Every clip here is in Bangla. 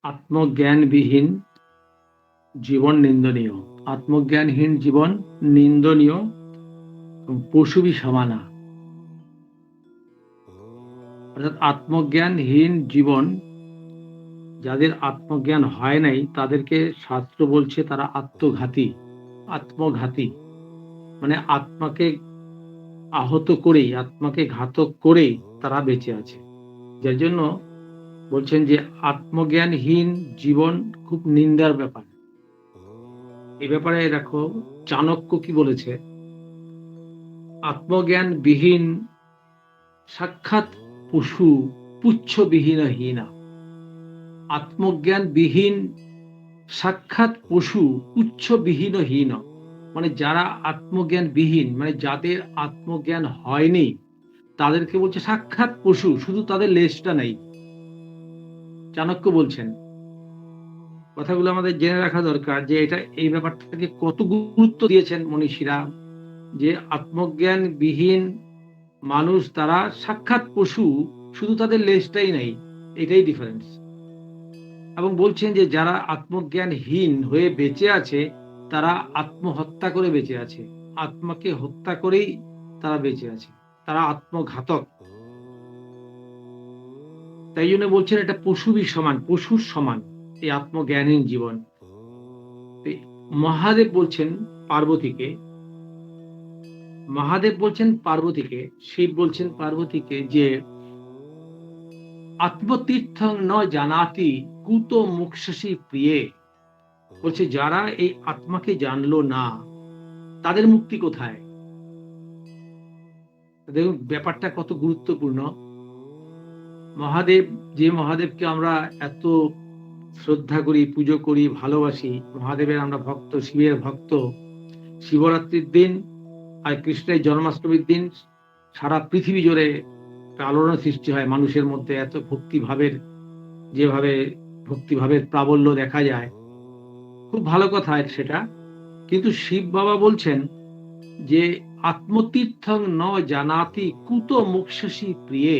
আত্মজ্ঞানবিহীন জীবন নিন্দনীয়। আত্মজ্ঞানহীন জীবন নিন্দনীয় এবং পশুবি সমানা। অর্থাৎ আত্মজ্ঞানহীন জীবন, যাদের আত্মজ্ঞান হয় নাই তাদেরকে শাস্ত্র বলছে তারা আত্মঘাতী। আত্মঘাতী মানে আত্মাকে আহত করেই, আত্মাকে ঘাতক করেই তারা বেঁচে আছে। যার জন্য বলছেন যে আত্মজ্ঞানহীন জীবন খুব নিন্দার ব্যাপার। এই ব্যাপারে দেখো চাণক্য কি বলেছে, আত্মজ্ঞানবিহীন সাক্ষাৎ পশু পুচ্ছবিহীন হীনা। আত্মজ্ঞানবিহীন সাক্ষাৎ পশু পুচ্ছবিহীন হীন, মানে যারা আত্মজ্ঞানবিহীন, মানে যাদের আত্মজ্ঞান হয়নি তাদেরকে বলছে সাক্ষাৎ পশু, শুধু তাদের লেজটা নেই। চাণক্য বলছেন। কথাগুলো আমাদের জেনে রাখা দরকার যে এটা, এই ব্যাপারটাকে কত গুরুত্ব দিয়েছেন মনীষীরা, যে আত্মজ্ঞানবিহীন মানুষ তারা সাক্ষাৎ পশু, শুধু তাদের লেজটাই নেই, এটাই ডিফারেন্স। এবং বলছেন যে যারা আত্মজ্ঞানহীন হয়ে বেঁচে আছে তারা আত্মহত্যা করে বেঁচে আছে, আত্মাকে হত্যা করেই তারা বেঁচে আছে, তারা আত্মঘাতক। তাই জন্য বলছেন এটা পশুরই সমান, পশুর সমান এই আত্মজ্ঞানহীন জীবন। মহাদেব বলছেন পার্বতীকে, মহাদেব বলছেন পার্বতীকে, শিব বলছেন পার্বতীকে যে আত্মতীর্থং ন জানাতি কুতো মুক্ষসী প্রিয়ে। বলছে যারা এই আত্মাকে জানলো না তাদের মুক্তি কোথায়। দেখুন ব্যাপারটা কত গুরুত্বপূর্ণ। মহাদেব, যে মহাদেবকে আমরা এত শ্রদ্ধা করি, পুজো করি, ভালোবাসি, মহাদেবের আমরা ভক্ত, শিবের ভক্ত, শিবরাত্রির দিন আর কৃষ্ণের জন্মাষ্টমীর দিন সারা পৃথিবী জুড়ে আলোড়ন সৃষ্টি হয় মানুষের মধ্যে, এত ভক্তিভাবের, যেভাবে ভক্তিভাবের প্রাবল্য দেখা যায়, খুব ভালো কথা সেটা। কিন্তু শিব বাবা বলছেন যে আত্মতীর্থং ন জানাতি কুত মুক্ষসী প্রিয়ে।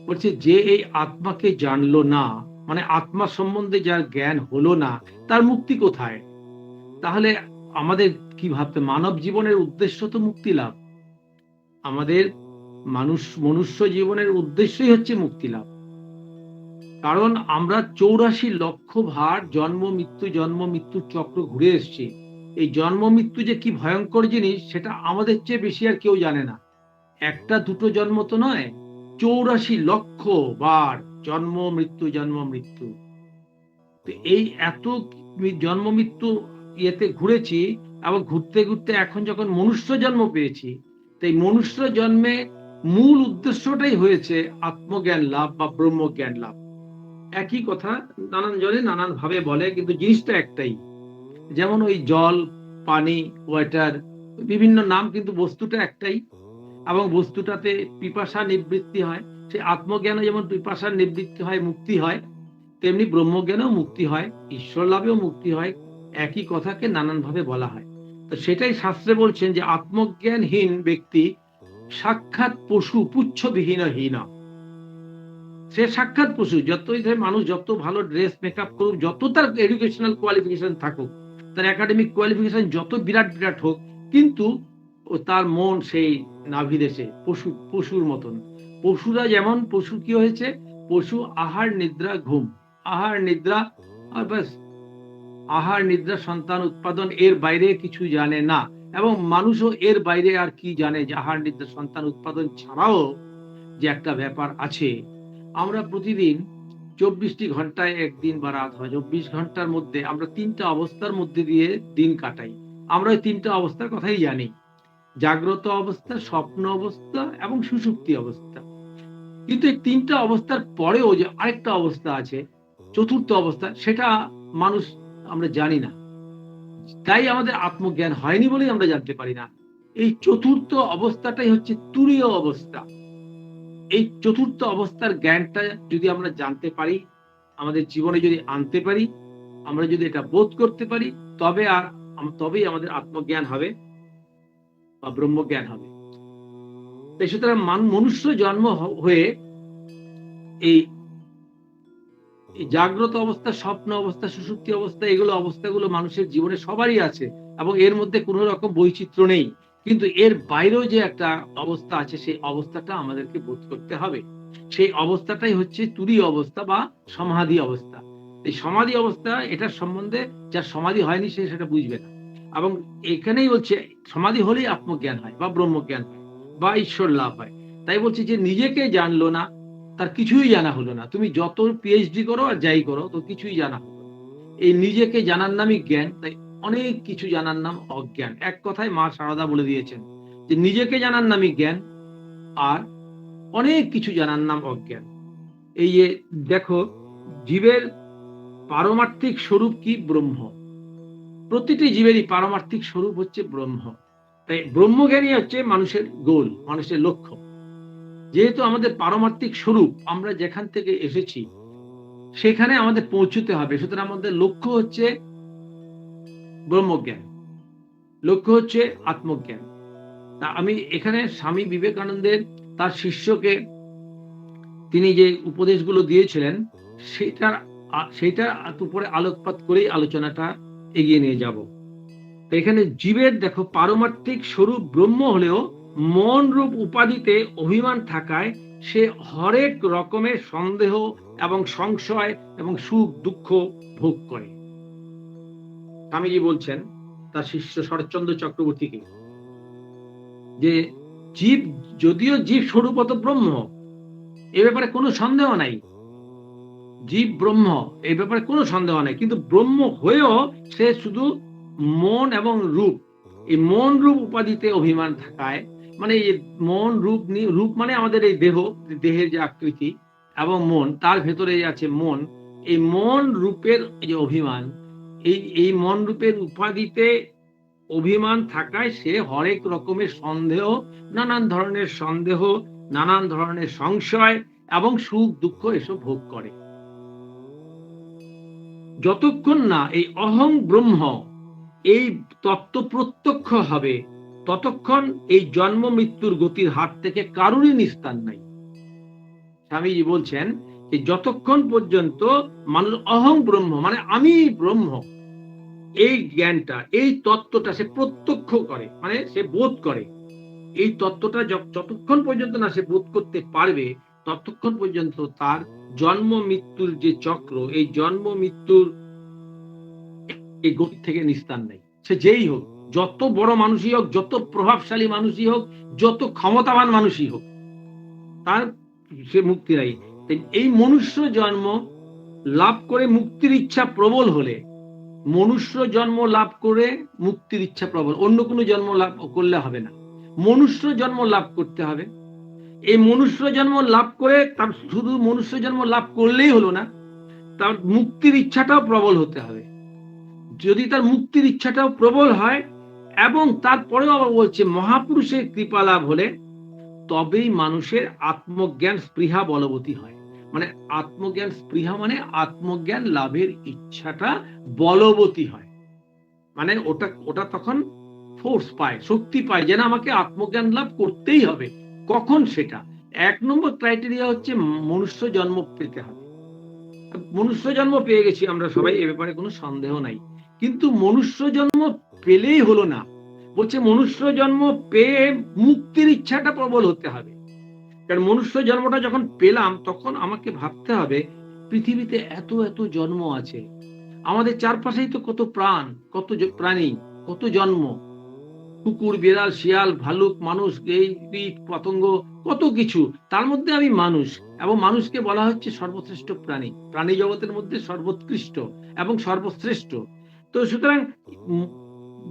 বলছে যে এই আত্মাকে জানলো না, মানে আত্মা সম্বন্ধে যার জ্ঞান হলো না, তার মুক্তি কোথায়। তাহলে আমাদের কি ভাবতে, মানব জীবনের উদ্দেশ্য তো মুক্তি লাভ। আমাদের মনুষ্য জীবনের উদ্দেশ্যই হচ্ছে মুক্তি লাভ। কারণ আমরা 84 লক্ষ ভার জন্ম মৃত্যু চক্র ঘুরে এসেছি। এই জন্ম মৃত্যু যে কি ভয়ঙ্কর জিনিস সেটা আমাদের চেয়ে বেশি আর কেউ জানে না। একটা দুটো জন্ম তো নয়, 84 লক্ষ বার জন্ম মৃত্যু। এই এত জন্ম মৃত্যু ইয়েতে ঘুরেছি, আবার ঘুরতে ঘুরতে এখন যখন মনুষ্য জন্ম পেয়েছি, তাই মনুষ্য জন্মে মূল উদ্দেশ্যটাই হয়েছে আত্মজ্ঞান লাভ বা ব্রহ্মজ্ঞান লাভ। একই কথা নানান জনে নানান ভাবে বলে, কিন্তু জিনিসটা একটাই। যেমন ওই জল, পানি, ওয়াটার, বিভিন্ন নাম, কিন্তু বস্তুটা একটাই। এবং বস্তুটাতে পিপাসা নিবৃত্তি হয়। সে আত্মজ্ঞানে যেমন পিপাসার নিবৃত্তি হয়, মুক্তি হয়, তেমনি ব্রহ্মজ্ঞানেও মুক্তি হয়, ঈশ্বর লাভেও মুক্তি হয়। একই কথাকে নানান ভাবে বলা হয়। তো সেটাই শাস্ত্রে বলছেন যে আত্মজ্ঞানহীন ব্যক্তি সাক্ষাৎ পশু পুচ্ছবিহীন হীন। সে সাক্ষাৎ পশু, যতই মানুষ যত ভালো ড্রেস মেকআপ করুক, যত তার এডুকেশনাল কোয়ালিফিকেশন থাকুক, তার একাডেমিক কোয়ালিফিকেশন যত বিরাট বিরাট হোক, কিন্তু তার মন সেই নাভি দেশে পশুর মতন। পশুরা যেমন, পশু কি হয়েছে, পশু আহার নিদ্রা ঘুম, আহার নিদ্রা, আর ব্যাস, আহার নিদ্রা সন্তান উৎপাদন, এর বাইরে কিছু জানে না। এবং মানুষও এর বাইরে আর কি জানে, যে আহার নিদ্রা সন্তান উৎপাদন ছাড়াও যে একটা ব্যাপার আছে। আমরা প্রতিদিন 24টি ঘন্টায় একদিন বা রাত হয়, 24 ঘন্টার মধ্যে আমরা 3টা অবস্থার মধ্যে দিয়ে দিন কাটাই। আমরা ওই 3টা অবস্থার কথাই জানি, জাগ্রত অবস্থা, স্বপ্ন অবস্থা এবং সুষুপ্তি অবস্থা। কিন্তু এই 3টা অবস্থার পরেও যে আরেকটা অবস্থা আছে, চতুর্থ অবস্থা, সেটা মানুষ আমরা জানি না। তাই আমাদের আত্মজ্ঞান হয়নি বলেই আমরা জানতে পারি না। এই চতুর্থ অবস্থাটাই হচ্ছে তুরীয় অবস্থা। এই চতুর্থ অবস্থার জ্ঞানটা যদি আমরা জানতে পারি, আমাদের জীবনে যদি আনতে পারি, আমরা যদি এটা বোধ করতে পারি, তবেই আমাদের আত্মজ্ঞান হবে বা ব্রহ্মজ্ঞান হবে। তাই সুতরাং মনুষ্য জন্ম হয়ে এই এই জাগ্রত অবস্থা, স্বপ্ন অবস্থা, সুষুপ্তি অবস্থা, এগুলো অবস্থাগুলো মানুষের জীবনে সবারই আছে এবং এর মধ্যে কোনো রকম বৈচিত্র্য নেই। কিন্তু এর বাইরেও যে একটা অবস্থা আছে, সেই অবস্থাটা আমাদেরকে বোধ করতে হবে। সেই অবস্থাটাই হচ্ছে তুরীয় অবস্থা বা সমাধি অবস্থা। এই সমাধি অবস্থা, এটার সম্বন্ধে যার সমাধি হয়নি সে সেটা বুঝবে না। এবং এখানেই বলছে সমাধি হলেই আত্মজ্ঞান হয় বা ব্রহ্মজ্ঞান হয় বা ঈশ্বর লাভ হয়। তাই বলছে যে নিজেকে জানলো না, তার কিছুই জানা হলো না। তুমি যত পিএইচডি করো আর যাই করো, তো কিছুই জানা হলো না। এই নিজেকে জানার নামই জ্ঞান। তাই অনেক কিছু জানার নাম অজ্ঞান। এক কথায় মা সারদা বলে দিয়েছেন যে নিজেকে জানার নামই জ্ঞান, আর অনেক কিছু জানার নাম অজ্ঞান। এই যে দেখো, জীবের পারমার্থিক স্বরূপ কি? ব্রহ্ম। প্রতিটি জীবেরই পারমার্থিক স্বরূপ হচ্ছে ব্রহ্ম। তাই ব্রহ্মজ্ঞানই হচ্ছে মানুষের গোল, মানুষের লক্ষ্য। যেহেতু আমাদের পারমার্থিক স্বরূপ, আমরা যেখান থেকে এসেছি সেখানে আমাদের পৌঁছতে হবে, সুতরাং আমাদের লক্ষ্য হচ্ছে ব্রহ্মজ্ঞান, লক্ষ্য হচ্ছে আত্মজ্ঞান। তা আমি এখানে স্বামী বিবেকানন্দের তার শিষ্যকে তিনি যে উপদেশগুলো দিয়েছিলেন সেটার উপরে আলোকপাত করেই আলোচনাটা এগিয়ে নিয়ে যাব। এখানে জীবের দেখো পারমার্থিক স্বরূপ ব্রহ্ম হলেও মন রূপ উপাধিতে অভিমান থাকায় সে হরেক রকমের সন্দেহ এবং সংশয় এবং সুখ দুঃখ ভোগ করে। স্বামীজি বলছেন তার শিষ্য শরৎচন্দ্র চক্রবর্তীকে যে জীব, যদিও জীব স্বরূপত ব্রহ্ম, এ ব্যাপারে কোনো সন্দেহ নাই, জীব ব্রহ্ম, এই ব্যাপারে কোনো সন্দেহ নাই, কিন্তু ব্রহ্ম হয়েও সে শুধু মন এবং রূপ, এই মন রূপ উপাধিতে অভিমান থাকায়, মানে এই মন রূপ, রূপ মানে আমাদের এই দেহ, দেহের যে আকৃতি, এবং মন, তার ভেতরে আছে মন, এই মন রূপের যে অভিমান, এই মন রূপের উপাধিতে অভিমান থাকায় সে হরেক রকমের সন্দেহ, নানান ধরনের সন্দেহ, নানান ধরনের সংশয় এবং সুখ দুঃখ এসব ভোগ করে। যতক্ষণ না এই অহং ব্রহ্ম এই তত্ত্ব প্রত্যক্ষ হবে, ততক্ষণ এই জন্ম মৃত্যুর গতির হাত থেকে কারোরই নিস্তার নাই। স্বামীজি বলছেন যে যতক্ষণ পর্যন্ত মানুষ অহং ব্রহ্ম মানে আমি ব্রহ্ম, এই জ্ঞানটা, এই তত্ত্বটা সে প্রত্যক্ষ করে, মানে সে বোধ করে, এই তত্ত্বটা যতক্ষণ পর্যন্ত না সে বোধ করতে পারবে, ততক্ষণ পর্যন্ত তার জন্ম মৃত্যুর যে চক্র, এই জন্ম মৃত্যুর এই গতি থেকে নিস্তার নেই। সে যেই হোক, যত বড় মানুষই হোক, যত প্রভাবশালী মানুষই হোক, যত ক্ষমতাবান মানুষই হোক, তার সে মুক্তি নাই। এই মনুষ্য জন্ম লাভ করে মুক্তির ইচ্ছা প্রবল হলে, মনুষ্য জন্ম লাভ করে মুক্তির ইচ্ছা প্রবল, অন্য কোনো জন্ম লাভ করলে হবে না, মনুষ্য জন্ম লাভ করতে হবে। এই মনুষ্য জন্ম লাভ করে তার শুধু মনুষ্য জন্ম লাভ করলেই হলো না, তার মুক্তির ইচ্ছাটাও প্রবল হতে হবে। যদি তার মুক্তির ইচ্ছাটাও প্রবল হয় এবং তারপরেও আবার বলছে মহাপুরুষের কৃপা লাভ হলে, তবেই মানুষের আত্মজ্ঞান স্পৃহা বলবতী হয়। মানে আত্মজ্ঞান স্পৃহা মানে আত্মজ্ঞান লাভের ইচ্ছাটা বলবতী হয়, মানে ওটা তখন ফোর্স পায়, শক্তি পায়, যেন আমাকে আত্মজ্ঞান লাভ করতেই হবে। কখন? সেটা 1 নম্বর ক্রাইটেরিয়া হচ্ছে মনুষ্য জন্ম পেতে হবে। মনুষ্য জন্ম পেয়ে গেছি আমরা সবাই, এ ব্যাপারে কোনো সন্দেহ নাই, কিন্তু মনুষ্য জন্ম পেলেই হলো না, বলছে মনুষ্য জন্ম পেয়ে মুক্তির ইচ্ছাটা প্রবল হতে হবে। কারণ মনুষ্য জন্মটা যখন পেলাম, তখন আমাকে ভাবতে হবে পৃথিবীতে এত এত জন্ম আছে, আমাদের চারপাশেই তো কত প্রাণ, কত প্রাণী, কত জন্ম, কুকুর, বিড়াল, শিয়াল, ভালুক, মানুষ, এই কীট পতঙ্গ, কত কিছু, তার মধ্যে আমি মানুষ, এবং মানুষকে বলা হচ্ছে সর্বশ্রেষ্ঠ প্রাণী, প্রাণী জগতের মধ্যে সর্বোৎকৃষ্ট এবং সর্বশ্রেষ্ঠ। তো সুতরাং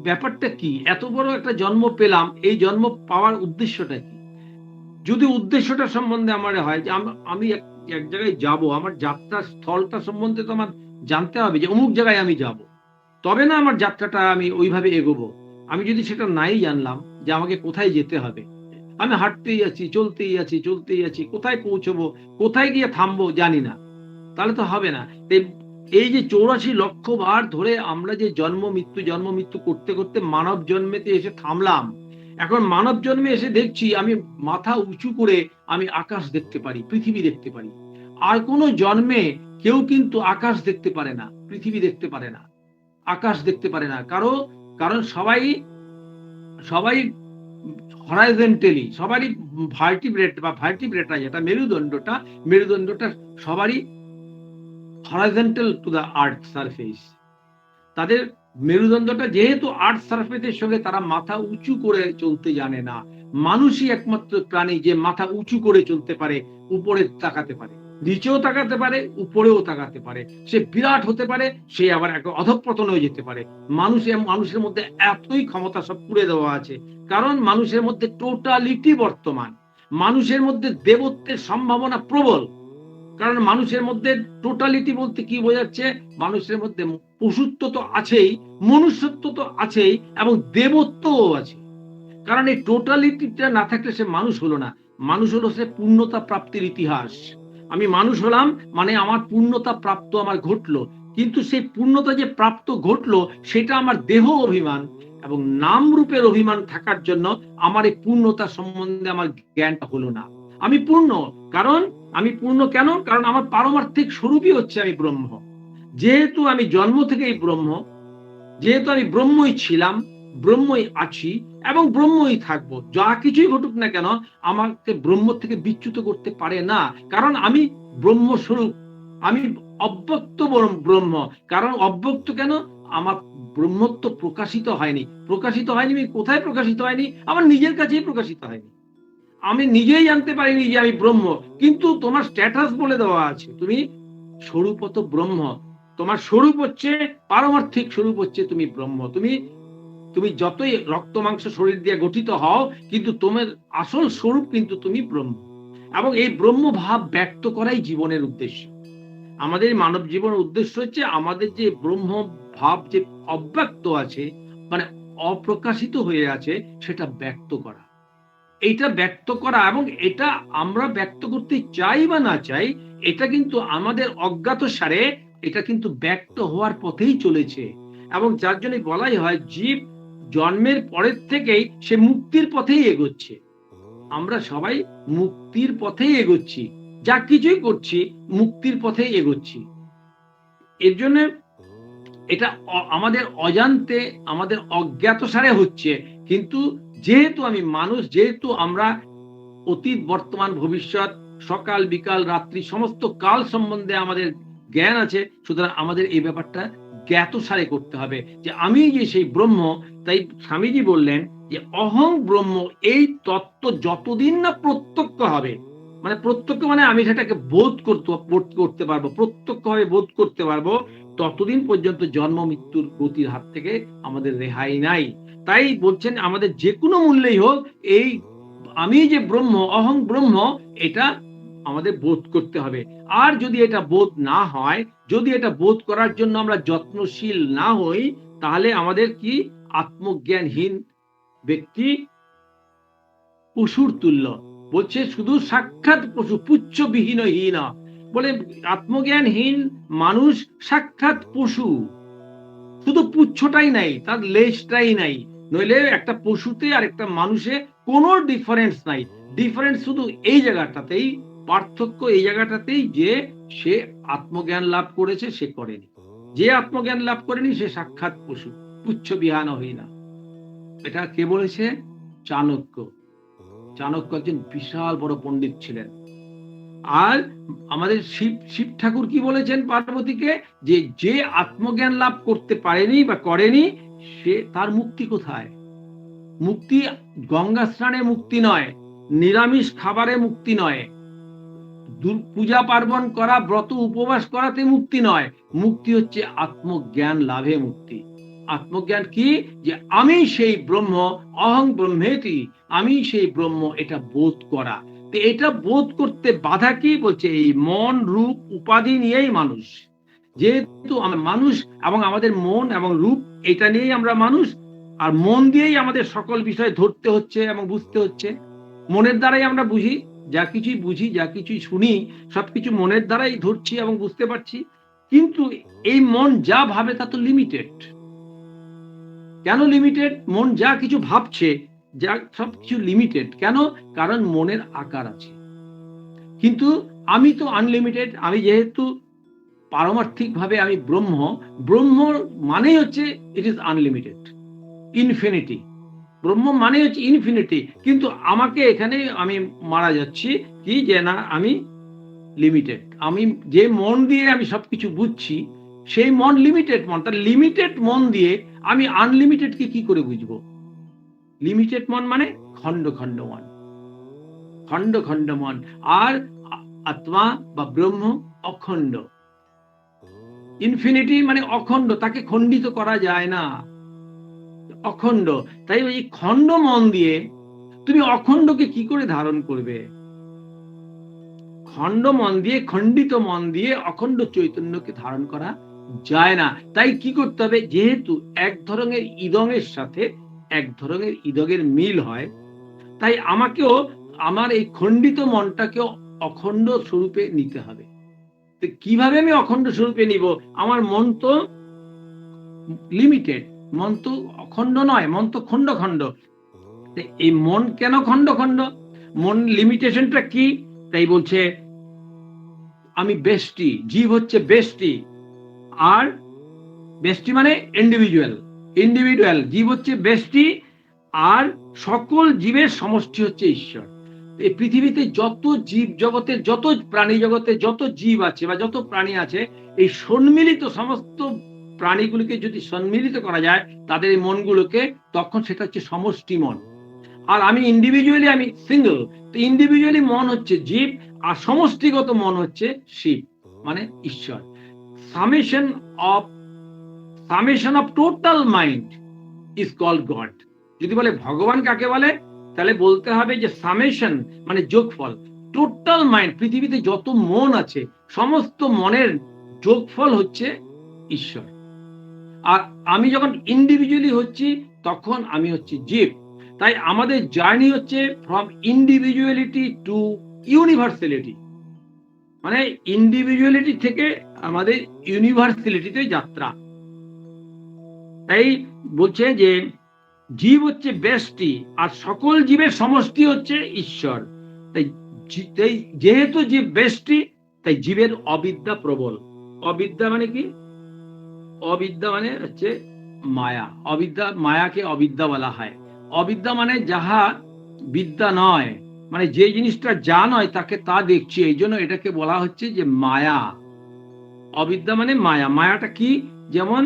ব্যাপারটা কি, এত বড় একটা জন্ম পেলাম, এই জন্ম পাওয়ার উদ্দেশ্যটা কি? যদি উদ্দেশ্যটা সম্বন্ধে আমার হয় যে আমি এক জায়গায় যাব, আমার যাত্রার স্থলটা সম্বন্ধে তো আমার জানতে হবে যে অমুক জায়গায় আমি যাব, তবে না আমার যাত্রাটা আমি ওইভাবে এগোবো। আমি যদি সেটা নাই জানলাম যে আমাকে কোথায় যেতে হবে, আমি হাঁটতেই আছি, চলতেই আছি, চলতেই আছি, কোথায় পৌঁছবো, কোথায় গিয়ে থামবো জানি না, তাহলে তো হবে না। এই যে 84 লক্ষ বার ধরে আমরা যে জন্ম মৃত্যু করতে করতে মানব জন্মেতে এসে থামলাম, এখন মানব জন্মে এসে দেখছি আমি মাথা উঁচু করে আমি আকাশ দেখতে পারি, পৃথিবী দেখতে পারি। আর কোনো জন্মে কেউ কিন্তু আকাশ দেখতে পারে না, পৃথিবী দেখতে পারে না, আকাশ দেখতে পারে না। কারণ সবাই সবাই হরাইজন্টালি, সবারই ভার্টিব্রেটটা যেটা মেরুদণ্ডটা সবারই horizontal to the earth surface. তাদের মেরুদণ্ডটা যেহেতু আর্থ সারফেসের সঙ্গে, তারা মাথা উঁচু করে চলতে জানে না। মানুষই একমাত্র প্রাণী যে মাথা উঁচু করে চলতে পারে, উপরে তাকাতে পারে, নিচেও তাকাতে পারে, উপরেও তাকাতে পারে। সে বিরাট হতে পারে, সে আবার এক অধঃপতন হয়ে যেতে পারে। মানুষের মধ্যে এতই ক্ষমতা সব পুড়ে দেওয়া আছে, কারণ মানুষের মধ্যে টোটালিটি বর্তমান। মানুষের মধ্যে দেবত্বের সম্ভাবনা প্রবল, কারণ মানুষের মধ্যে টোটালিটি বলতে কি বোঝাচ্ছে? মানুষের মধ্যে পশুত্ব তো আছেই, মনুষ্যত্ব তো আছেই, এবং দেবত্বও আছে। কারণ এই টোটালিটিটা না থাকলে সে মানুষ হলো না। মানুষ হলো সে পূর্ণতা প্রাপ্তির ইতিহাস। আমি মানুষ হলাম মানে আমার পূর্ণতা প্রাপ্ত আমার ঘটলো, কিন্তু সেই পূর্ণতা যে প্রাপ্ত ঘটলো সেটা আমার দেহ অভিমান এবং নাম রূপের অভিমান থাকার জন্য আমার এই পূর্ণতা সম্বন্ধে আমার জ্ঞানটা হলো না। আমি পূর্ণ, কারণ আমি পূর্ণ কেন? কারণ আমার পারমার্থিক স্বরূপই হচ্ছে আমি ব্রহ্ম। যেহেতু আমি জন্ম থেকেই ব্রহ্ম, যেহেতু আমি ব্রহ্মই ছিলাম, ব্রহ্মই আছি এবং ব্রহ্মই থাকবো, যা কিছুই ঘটুক না কেন আমাকে ব্রহ্ম থেকে বিচ্যুত করতে পারে না, কারণ আমি ব্রহ্মস্বরূপ, আমি অব্যক্ত ব্রহ্ম। কারণ অব্যক্ত কেন? আমার ব্রহ্মত্ব প্রকাশিত হয়নি। কোথায় প্রকাশিত হয়নি? আমার নিজের কাছেই প্রকাশিত হয়নি। আমি নিজেই জানতে পারিনি যে আমি ব্রহ্ম, কিন্তু তোমার স্ট্যাটাস বলে দেওয়া আছে, তুমি স্বরূপত ব্রহ্ম। তোমার স্বরূপ হচ্ছে, পারমার্থিক স্বরূপ হচ্ছে তুমি ব্রহ্ম। তুমি যতই রক্ত মাংস শরীর দিয়ে গঠিত হও, কিন্তু তোমার আসল স্বরূপ কিন্তু তুমি ব্রহ্ম। এবং এই ব্রহ্ম ভাব ব্যক্ত করাই জীবনের উদ্দেশ্য। আমাদের মানব জীবনের উদ্দেশ্য হচ্ছে আমাদের যে ব্রহ্ম ভাব যে অব্যক্ত আছে, মানে অপ্রকাশিত হয়ে আছে, সেটা ব্যক্ত করা। এইটা ব্যক্ত করা, এবং এটা আমরা ব্যক্ত করতে চাই বা না চাই, এটা কিন্তু আমাদের অজ্ঞাত সারে এটা কিন্তু ব্যক্ত হওয়ার পথেই চলেছে। এবং যার জন্য বলাই হয় জীব জন্মের পরের থেকেই সে মুক্তির পথেই এগোচ্ছে। আমরা সবাই মুক্তির পথেই এগোচ্ছি, যা কিছুই করছি মুক্তির পথেই এগোচ্ছি। এর জন্য এটা আমাদের অজান্তে, আমাদের অজ্ঞাত সারে হচ্ছে। কিন্তু যেহেতু আমি মানুষ, যেহেতু আমরা অতীত বর্তমান ভবিষ্যৎ, সকাল বিকাল রাত্রি সমস্ত কাল সম্বন্ধে আমাদের জ্ঞান আছে, সুতরাং আমাদের এই ব্যাপারটা জ্ঞাতসারে করতে হবে যে আমি যে সেই ব্রহ্ম। তাই স্বামীজি বললেন যে অহং ব্রহ্ম, এই তত্ত্ব যতদিন না প্রত্যক্ষ হবে, মানে প্রত্যক্ষ মানে আমি সেটাকে বোধ করতে পারবো, প্রত্যক্ষভাবে বোধ করতে পারবো, ততদিন পর্যন্ত জন্ম মৃত্যুর গতির হাত থেকে আমাদের রেহাই নাই। তাই বলছেন আমাদের যে কোনো মূল্যেই হোক এই আমি যে ব্রহ্ম, অহং ব্রহ্ম, এটা আমাদের বোধ করতে হবে। আর যদি এটা বোধ না হয়, যদি এটা বোধ করার জন্য আমরা যত্নশীল না হই, তাহলে আমাদের কি আত্মজ্ঞানহীন ব্যক্তি পশুর তুল্য। বলছে শুধু সাক্ষাৎ পশু, পুচ্ছ বিহীন হীন। বলে আত্মজ্ঞানহীন মানুষ সাক্ষাৎ পশু, শুধু পুচ্ছটাই নাই, তার লেজটাই নাই। নইলে একটা পশুতে আর একটা মানুষে কোনো ডিফারেন্স নাই। ডিফারেন্স শুধু এই জায়গাটাতেই, পার্থক্য এই জায়গাটাতেই যে সে আত্মজ্ঞান লাভ করেছে, সে করেনি। যে আত্মজ্ঞান লাভ করেনি সে সাক্ষাৎ পশু, পুচ্ছ বিহান হীনা। এটা কে বলেছে? চাণক্য। চাণক্য একজন বিশাল বড় পণ্ডিত ছিলেন। আর আমাদের শিব ঠাকুর কি বলেছেন পার্বতীকে? যে যে আত্মজ্ঞান লাভ করতে পারেনি বা করেনি, সে তার মুক্তি কোথায়? মুক্তি গঙ্গা স্নানে মুক্তি নয়, নিরামিষ খাবারে মুক্তি নয়, পূজা পার্বণ করা, ব্রত উপবাস করাতে মুক্তি নয়। মুক্তি হচ্ছে আত্মজ্ঞান লাভে মুক্তি। আত্মজ্ঞান কি? যে আমি সেই ব্রহ্ম, অহং ব্রহ্মেতি, আমি সেই ব্রহ্ম, এটা বোধ করা। তো এটা বোধ করতে বাধা কি? বলছে এই মন রূপ উপাধি নিয়েই মানুষ। যেহেতু আমরা মানুষ এবং আমাদের মন এবং রূপ এটা নিয়েই আমরা মানুষ, আর মন দিয়েই আমাদের সকল বিষয় ধরতে হচ্ছে এবং বুঝতে হচ্ছে। মনের দ্বারাই আমরা বুঝি, যা কিছুই বুঝি, যা কিছুই শুনি, সবকিছু মনের দ্বারাই ধরছি এবং বুঝতে পারছি। কিন্তু এই মন যা ভাবে তা তো লিমিটেড। কেন লিমিটেড? মন যা কিছু ভাবছে, যা সবকিছু লিমিটেড। কেন? কারণ মনের আকার আছে। কিন্তু আমি তো আনলিমিটেড। আমি যেহেতু পারমার্থিক ভাবে আমি ব্রহ্ম, ব্রহ্ম মানেই হচ্ছে ইট ইজ আনলিমিটেড, ইনফিনিটি। ব্রহ্ম মানে হচ্ছে ইনফিনিটি, কিন্তু আমাকে এখানে আমি মারা যাচ্ছি কি, যে না আমি লিমিটেড। আমি যে মন দিয়ে আমি সবকিছু বুঝছি, সেই মন লিমিটেড মন। তার লিমিটেড মন দিয়ে আমি আনলিমিটেড কে কি করে বুঝবো? লিমিটেড মন মানে খণ্ড খণ্ড মন, খণ্ড খণ্ড মন। আর আত্মা বা ব্রহ্ম অখণ্ড। ইনফিনিটি মানে অখণ্ড, তাকে খণ্ডিত করা যায় না, অখণ্ড। তাই ওই খণ্ড মন দিয়ে তুমি অখণ্ডকে কি করে ধারণ করবে? খণ্ড মন দিয়ে, খণ্ডিত মন দিয়ে অখণ্ড চৈতন্যকে ধারণ করা যায় না। তাই কি করতে হবে? যেহেতু এক ধরনের ইদঙের সাথে এক ধরনের ইদগের মিল হয়, তাই আমাকেও আমার এই খণ্ডিত মনটাকেও অখণ্ড স্বরূপে নিতে হবে। তো কিভাবে আমি অখণ্ড স্বরূপে নিব? আমার মন তো লিমিটেড, মন তো অখণ্ড নয়, মন তো খণ্ড খণ্ড। এই মন কেন খণ্ড খণ্ড? মন লিমিটেশনটা কি? তাই বলছে আমি বেষ্টি, জীব হচ্ছে বেষ্টি। আর বেষ্টি মানে ইন্ডিভিজুয়াল, ইন্ডিভিজুয়াল জীব হচ্ছে বেষ্টি, আর সকল জীবের সমষ্টি হচ্ছে ঈশ্বর। এই পৃথিবীতে যত জীব জগতের, যত প্রাণী জগতে যত জীব আছে বা যত প্রাণী আছে, এই সম্মিলিত সমস্ত প্রাণীগুলিকে যদি সম্মিলিত করা যায় তাদের এই মনগুলোকে, তখন সেটা হচ্ছে সমষ্টি মন। আর আমি ইন্ডিভিজুয়ালি আমি সিঙ্গল, তো ইন্ডিভিজুয়ালি মন হচ্ছে জীব, আর সমষ্টিগত মন হচ্ছে শিব মানে ঈশ্বর। Summation of total mind is called god. যদি বলে ভগবান কাকে বলে, তাহলে বলতে হবে যে সামেশন মানে যোগফল। টোটাল মাইন্ড, পৃথিবীতে যত মন আছে সমস্ত মনের যোগফল হচ্ছে ঈশ্বর। আর আমি যখন ইন্ডিভিজুয়ালি হচ্ছি তখন আমি হচ্ছি জীব। তাই আমাদের জার্নি হচ্ছে ফ্রম ইন্ডিভিজুয়ালিটি টু ইউনিভার্সালিটি, মানে ইন্ডিভিজুয়ালিটি থেকে আমাদের ইউনিভার্সালিটিতে যাত্রা। তাই বলছে যে জীব হচ্ছে ব্যষ্টি আর সকল জীবের সমষ্টি হচ্ছে ঈশ্বর। তাই যেহেতু জীব ব্যষ্টি, তাই জীবের অবিদ্যা প্রবল। অবিদ্যা মানে কি? অবিদ্যা মানে হচ্ছে মায়া। অবিদ্যা, মায়াকে অবিদ্যা বলা হয়। অবিদ্যা মানে যাহা বিদ্যা নয়, মানে যে জিনিসটা যা নয় তাকে তা দেখছি, এই জন্য এটাকে বলা হচ্ছে যে মায়া। অবিদ্যা মানে মায়া। মায়াটা কি? যেমন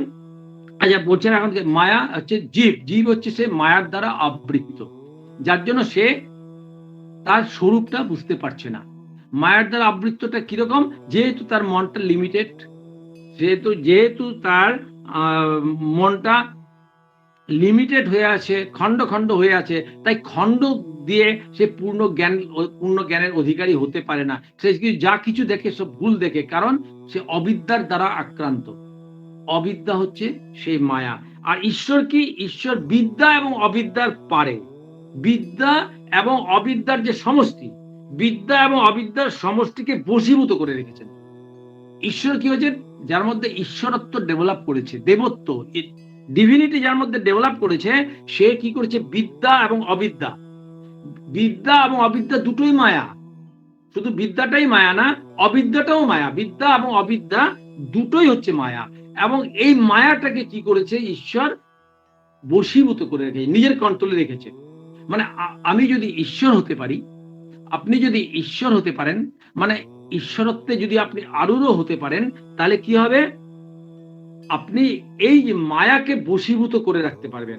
আচ্ছা বলছেন এখন মায়া হচ্ছে জীব, জীব হচ্ছে সে মায়ার দ্বারা আবৃত, যার জন্য সে তার স্বরূপটা বুঝতে পারছে না। মায়ার দ্বারা আবৃতটা কিরকম? যেহেতু তার মনটা লিমিটেড, যেহেতু তার মনটা লিমিটেড হয়ে আছে, খণ্ড খণ্ড হয়ে আছে, তাই খণ্ড দিয়ে সে পূর্ণ জ্ঞানের অধিকারী হতে পারে না। সে যা কিছু দেখে সব ভুল দেখে, কারণ সে অবিদ্যার দ্বারা আক্রান্ত। অবিদ্যা হচ্ছে সেই মায়া। আর ঈশ্বর কি? ঈশ্বর বিদ্যা এবং অবিদ্যার পারে। বিদ্যা এবং অবিদ্যার যে সমষ্টি, বিদ্যা এবং অবিদ্যার সমষ্টিকে বশীভূত করে রেখেছেন। ঈশ্বর কি হচ্ছে? যার মধ্যে ঈশ্বরত্ব ডেভেলপ করেছে, দেবত্ব, ডিভিনিটি যার মধ্যে ডেভেলপ করেছে, সে কি করেছে? বিদ্যা এবং অবিদ্যা, বিদ্যা এবং অবিদ্যা দুটোই মায়া। শুধু বিদ্যাটাই মায়া না, অবিদ্যাটাও মায়া। বিদ্যা এবং অবিদ্যা দুটোই হচ্ছে মায়া। এবং এই মায়াটাকে কি করেছে? ঈশ্বর বশীভূত করে রেখেছে, নিজের কন্ট্রোলে রেখেছে। মানে আমি যদি ঈশ্বর হতে পারি, আপনি যদি ঈশ্বর হতে পারেন, মানে ঈশ্বরত্বে যদি আপনি আরূঢ় হতে পারেন, তাহলে কি হবে? আপনি এই যে মায়াকে বশীভূত করে রাখতে পারবেন।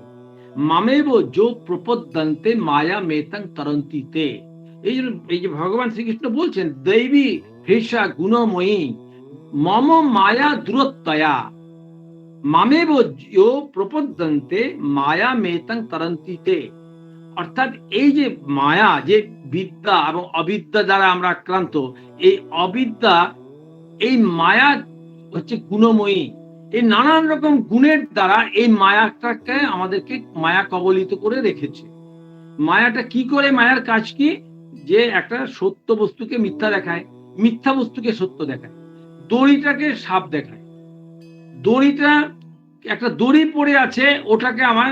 মামেব যোগ প্রপদ্যন্তে মায়া মেতং তরন্তিতে। এই যে ভগবান শ্রীকৃষ্ণ বলছেন, দৈবী হেষা গুণময়ী মম মায়া দূরত্বয়া মামেব যোগ প্রপদ্যন্তে মায়া মেতং তরন্তিতে। অর্থাৎ এই যে মায়া, যে বিদ্যা এবং অবিদ্যা দ্বারা আমরা আক্রান্ত, এই অবিদ্যা, এই মায়া হচ্ছে গুণময়ী। এই নানান রকম গুণের দ্বারা এই মায়াটাকে আমাদেরকে মায়া কবলিত করে রেখেছে। মায়াটা কি করে? মায়ার কাজ কি? যে একটা সত্য বস্তুকে মিথ্যা দেখায়, মিথ্যা বস্তুকে সত্য দেখায়, দড়িটাকে সাপ দেখায়। দড়িটা, একটা দড়ি পড়ে আছে, ওটাকে আমার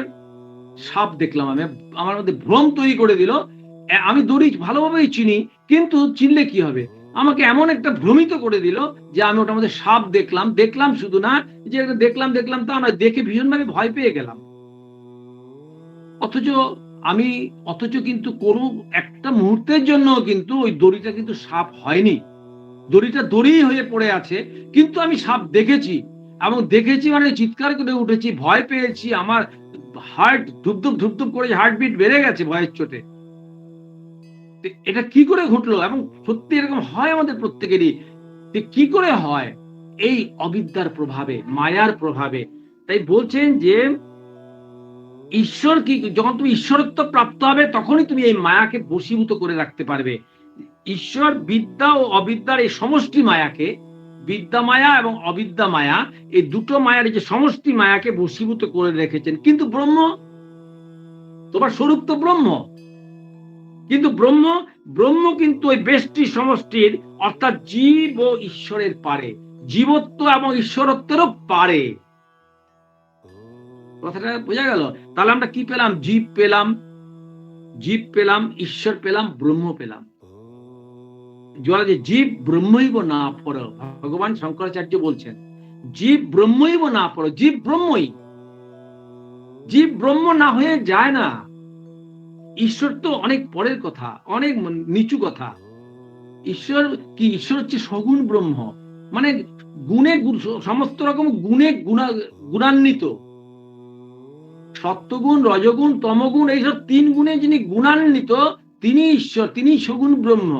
সাপ দেখলাম, আমি আমার মধ্যে ভ্রম তৈরি করে দিল। আমি দড়ি ভালোভাবেই চিনি, কিন্তু চিনলে কি হবে? আমাকে এমন একটা ভ্রমিত করে দিল যে আমি ওটার মধ্যে সাপ দেখলাম শুধু না যে দেখলাম তা নয়, দেখে ভীষণভাবে ভয় পেয়ে গেলাম। অথচ কিন্তু কোনো একটা মুহূর্তের জন্য কিন্তু ওই দড়িটা কিন্তু সাপ হয়নি, দড়িটা দড়ি হয়ে পড়ে আছে, কিন্তু আমি সাপ দেখেছি, এবং দেখেছি মানে চিৎকার করে উঠেছি, ভয় পেয়েছি, আমার হার্ট ধুপধুপ করে হার্টবিট বেড়ে গেছে ভয়ের চোটে। এটা কি করে ঘটলো? এবং সত্যি এরকম হয় আমাদের প্রত্যেকেরই। কি করে হয়? এই অবিদ্যার প্রভাবে, মায়ার প্রভাবে। তাই বলছেন যে ঈশ্বর কি, যখন তুমি ঈশ্বরত্ব প্রাপ্ত হবে তখনই তুমি এই মায়াকে বশীভূত করে রাখতে পারবে। ঈশ্বর বিদ্যা ও অবিদ্যার এই সমষ্টি মায়াকে, বিদ্যা মায়া এবং অবিদ্যা মায়া, এই দুটো মায়ার যে সমষ্টি মায়াকে বশীভূত করে রেখেছেন। কিন্তু তোমার স্বরূপ তো ব্রহ্ম, কিন্তু ব্রহ্ম কিন্তু ওই বেষ্টি সমষ্টির, অর্থাৎ জীব ও ঈশ্বরের পারে, জীবত্ব এবং ঈশ্বরত্বেরও পারে। কথাটা বোঝা গেল? তাহলে আমরা কি পেলাম? জীব পেলাম, ঈশ্বর পেলাম, ব্রহ্ম পেলাম। জীব ব্রহ্মৈব না পর, ভগবান শঙ্করাচার্য বলছেন জীব ব্রহ্মৈব না পর, জীব ব্রহ্ম না হয়ে যায় না। ঈশ্বর তো অনেক পরের কথা, অনেক নিচু কথা। ঈশ্বর কি? ঈশ্বর হচ্ছে সগুণ ব্রহ্ম, মানে গুণে সমস্ত রকম গুণে গুণান্বিত। সত্যগুণ, রজগুণ, তমগুণ, এইসব 3 গুণে যিনি গুণান্বিত তিনি ঈশ্বর, তিনি সগুণ ব্রহ্ম।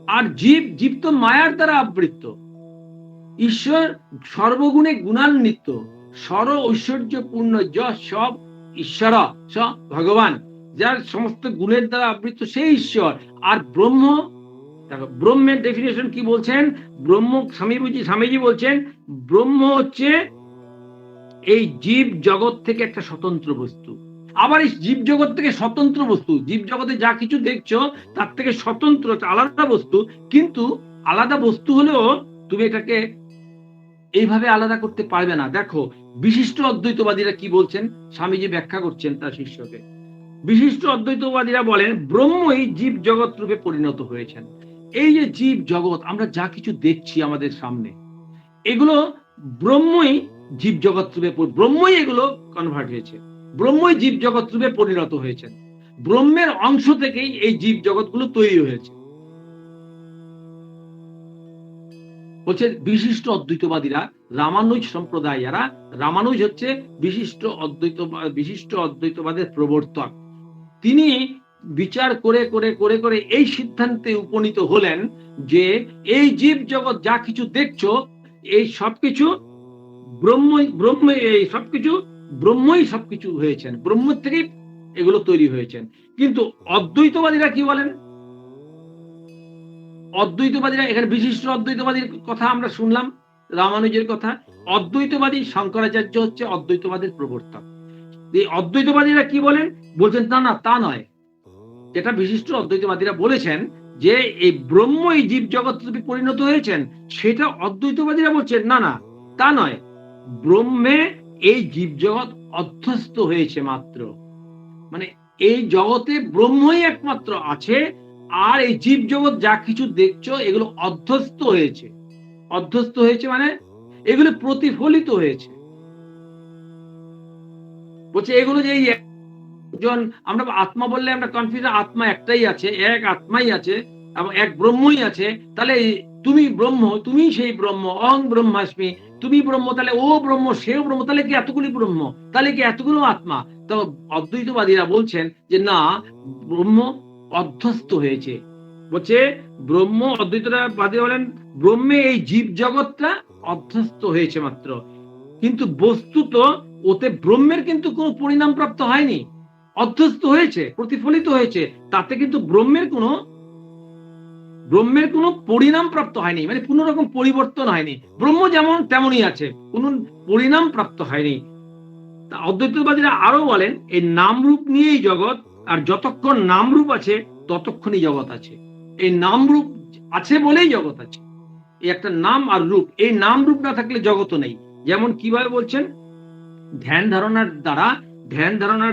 আর জীব তো মায়ার দ্বারা আবৃত। ঈশ্বর সর্বগুণে গুণান্বিত, সর ঐশ্বর্যপূর্ণ, সব ঈশ্বর স ভগবান, যার সমস্ত গুণের দ্বারা আবৃত সেই ঈশ্বর। আর ব্রহ্মের ডেফিনেশন কি বলছেন? স্বামীজি বলছেন ব্রহ্ম হচ্ছে এই জীব জগৎ থেকে একটা স্বতন্ত্র বস্তু। আবার এই জীব জগৎ থেকে স্বতন্ত্র বস্তু, জীব জগতে যা কিছু দেখছো তার থেকে স্বতন্ত্র, আলাদা বস্তু। কিন্তু আলাদা বস্তু হলেও তুমি এটাকে এইভাবে আলাদা করতে পারবে না। দেখো বিশিষ্ট অদ্বৈতবাদীরা কি বলছেন, স্বামীজি ব্যাখ্যা করছেন তার শিষ্যকে। বিশিষ্ট অদ্বৈতবাদীরা বলেন ব্রহ্মই জীব জগৎ রূপে পরিণত হয়েছেন। এই যে জীব জগৎ আমরা যা কিছু দেখছি আমাদের সামনে, এগুলো ব্রহ্মই জীব জগৎ রূপে, ব্রহ্মই এগুলো কনভার্ট হয়েছে, ব্রহ্মই জীব জগৎ রূপে পরিণত হয়েছেন। ব্রহ্মের অংশ থেকেই এই জীব জগৎগুলো তৈরি হয়েছে। বলছে বিশিষ্ট অদ্বৈতবাদীরা, রামানুজ সম্প্রদায়, যারা রামানুজ হচ্ছে বিশিষ্ট অদ্বৈতবাদের প্রবর্তক। তিনি বিচার করে করে করে করে এই সিদ্ধান্তে উপনীত হলেন যে এই জীব জগৎ যা কিছু দেখছো এই সবকিছু ব্রহ্মই সবকিছু হয়েছেন, ব্রহ্ম থেকেই এগুলো তৈরি হয়েছেন। কিন্তু অদ্বৈতবাদীরা কি বলেন? অদ্বৈতবাদীরা, এখানে বিশিষ্ট অদ্বৈতবাদীর কথা আমরা শুনলাম, রামানুজের কথা। অদ্বৈতবাদী শঙ্করাচার্য হচ্ছে অদ্বৈতবাদের প্রবর্তক। এই অদ্বৈতবাদীরা কি বলেন? বলছেন না তা নয়। যেটা বিশিষ্ট অদ্বৈতবাদীরা বলেছেন যে এই ব্রহ্ম এই জীব জগৎ রূপে পরিণত হয়েছেন, সেটা অদ্বৈতবাদীরা বলছেন না তা নয়, ব্রহ্মে এই জীব জগৎ অধ্যস্ত হয়েছে মাত্র। মানে এই জগতে ব্রহ্মই একমাত্র আছে, আর এই জীব জগৎ যা কিছু দেখছো এগুলো অধ্যস্ত হয়েছে। অধ্যস্ত হয়েছে মানে এগুলো প্রতিফলিত হয়েছে। বলছে এগুলো যে আমরা আত্মা বললে আমরা কনফিউজ, আত্মা একটাই আছে, এক আত্মাই আছে এবং এক ব্রহ্মই আছে। তাহলে তুমি ব্রহ্ম, তুমি সেই ব্রহ্ম, অহং ব্রহ্মাস্মি, তুমি ব্রহ্ম, তাহলে ও ব্রহ্ম, সেও ব্রহ্ম, তাহলে কি এতগুলি ব্রহ্ম, তাহলে কি এতগুলো আত্মা? তো অদ্বৈতবাদীরা বলছেন যে না, ব্রহ্ম অধ্যস্ত হয়েছে। বলছে ব্রহ্ম, অদ্বৈতবাদী বলেন ব্রহ্মে এই জীব জগৎটা অধ্যস্ত হয়েছে মাত্র, কিন্তু বস্তুত ওতে ব্রহ্মের কিন্তু কোনো পরিণাম প্রাপ্ত হয়নি, অধ্যস্ত হয়েছে, প্রতিফলিত হয়েছে, তাতে কিন্তু ব্রহ্মের কোনো পরিণাম প্রাপ্ত হয়নি, মানে কোন রকম পরিবর্তন হয়নি। ব্রহ্ম যেমন তেমনই আছে, কোন পরিণাম প্রাপ্ত হয়নি। অদ্বৈতবাদীরা আরো বলেন এই নামরূপ নিয়েই জগৎ, আর যতক্ষণ নামরূপ আছে ততক্ষণই জগৎ আছে। এই নামরূপ আছে বলেই জগৎ আছে। এই একটা নাম আর রূপ, এই নাম রূপ না থাকলে জগৎও নেই। যেমন কিভাবে বলছেন, ধ্যান ধারণার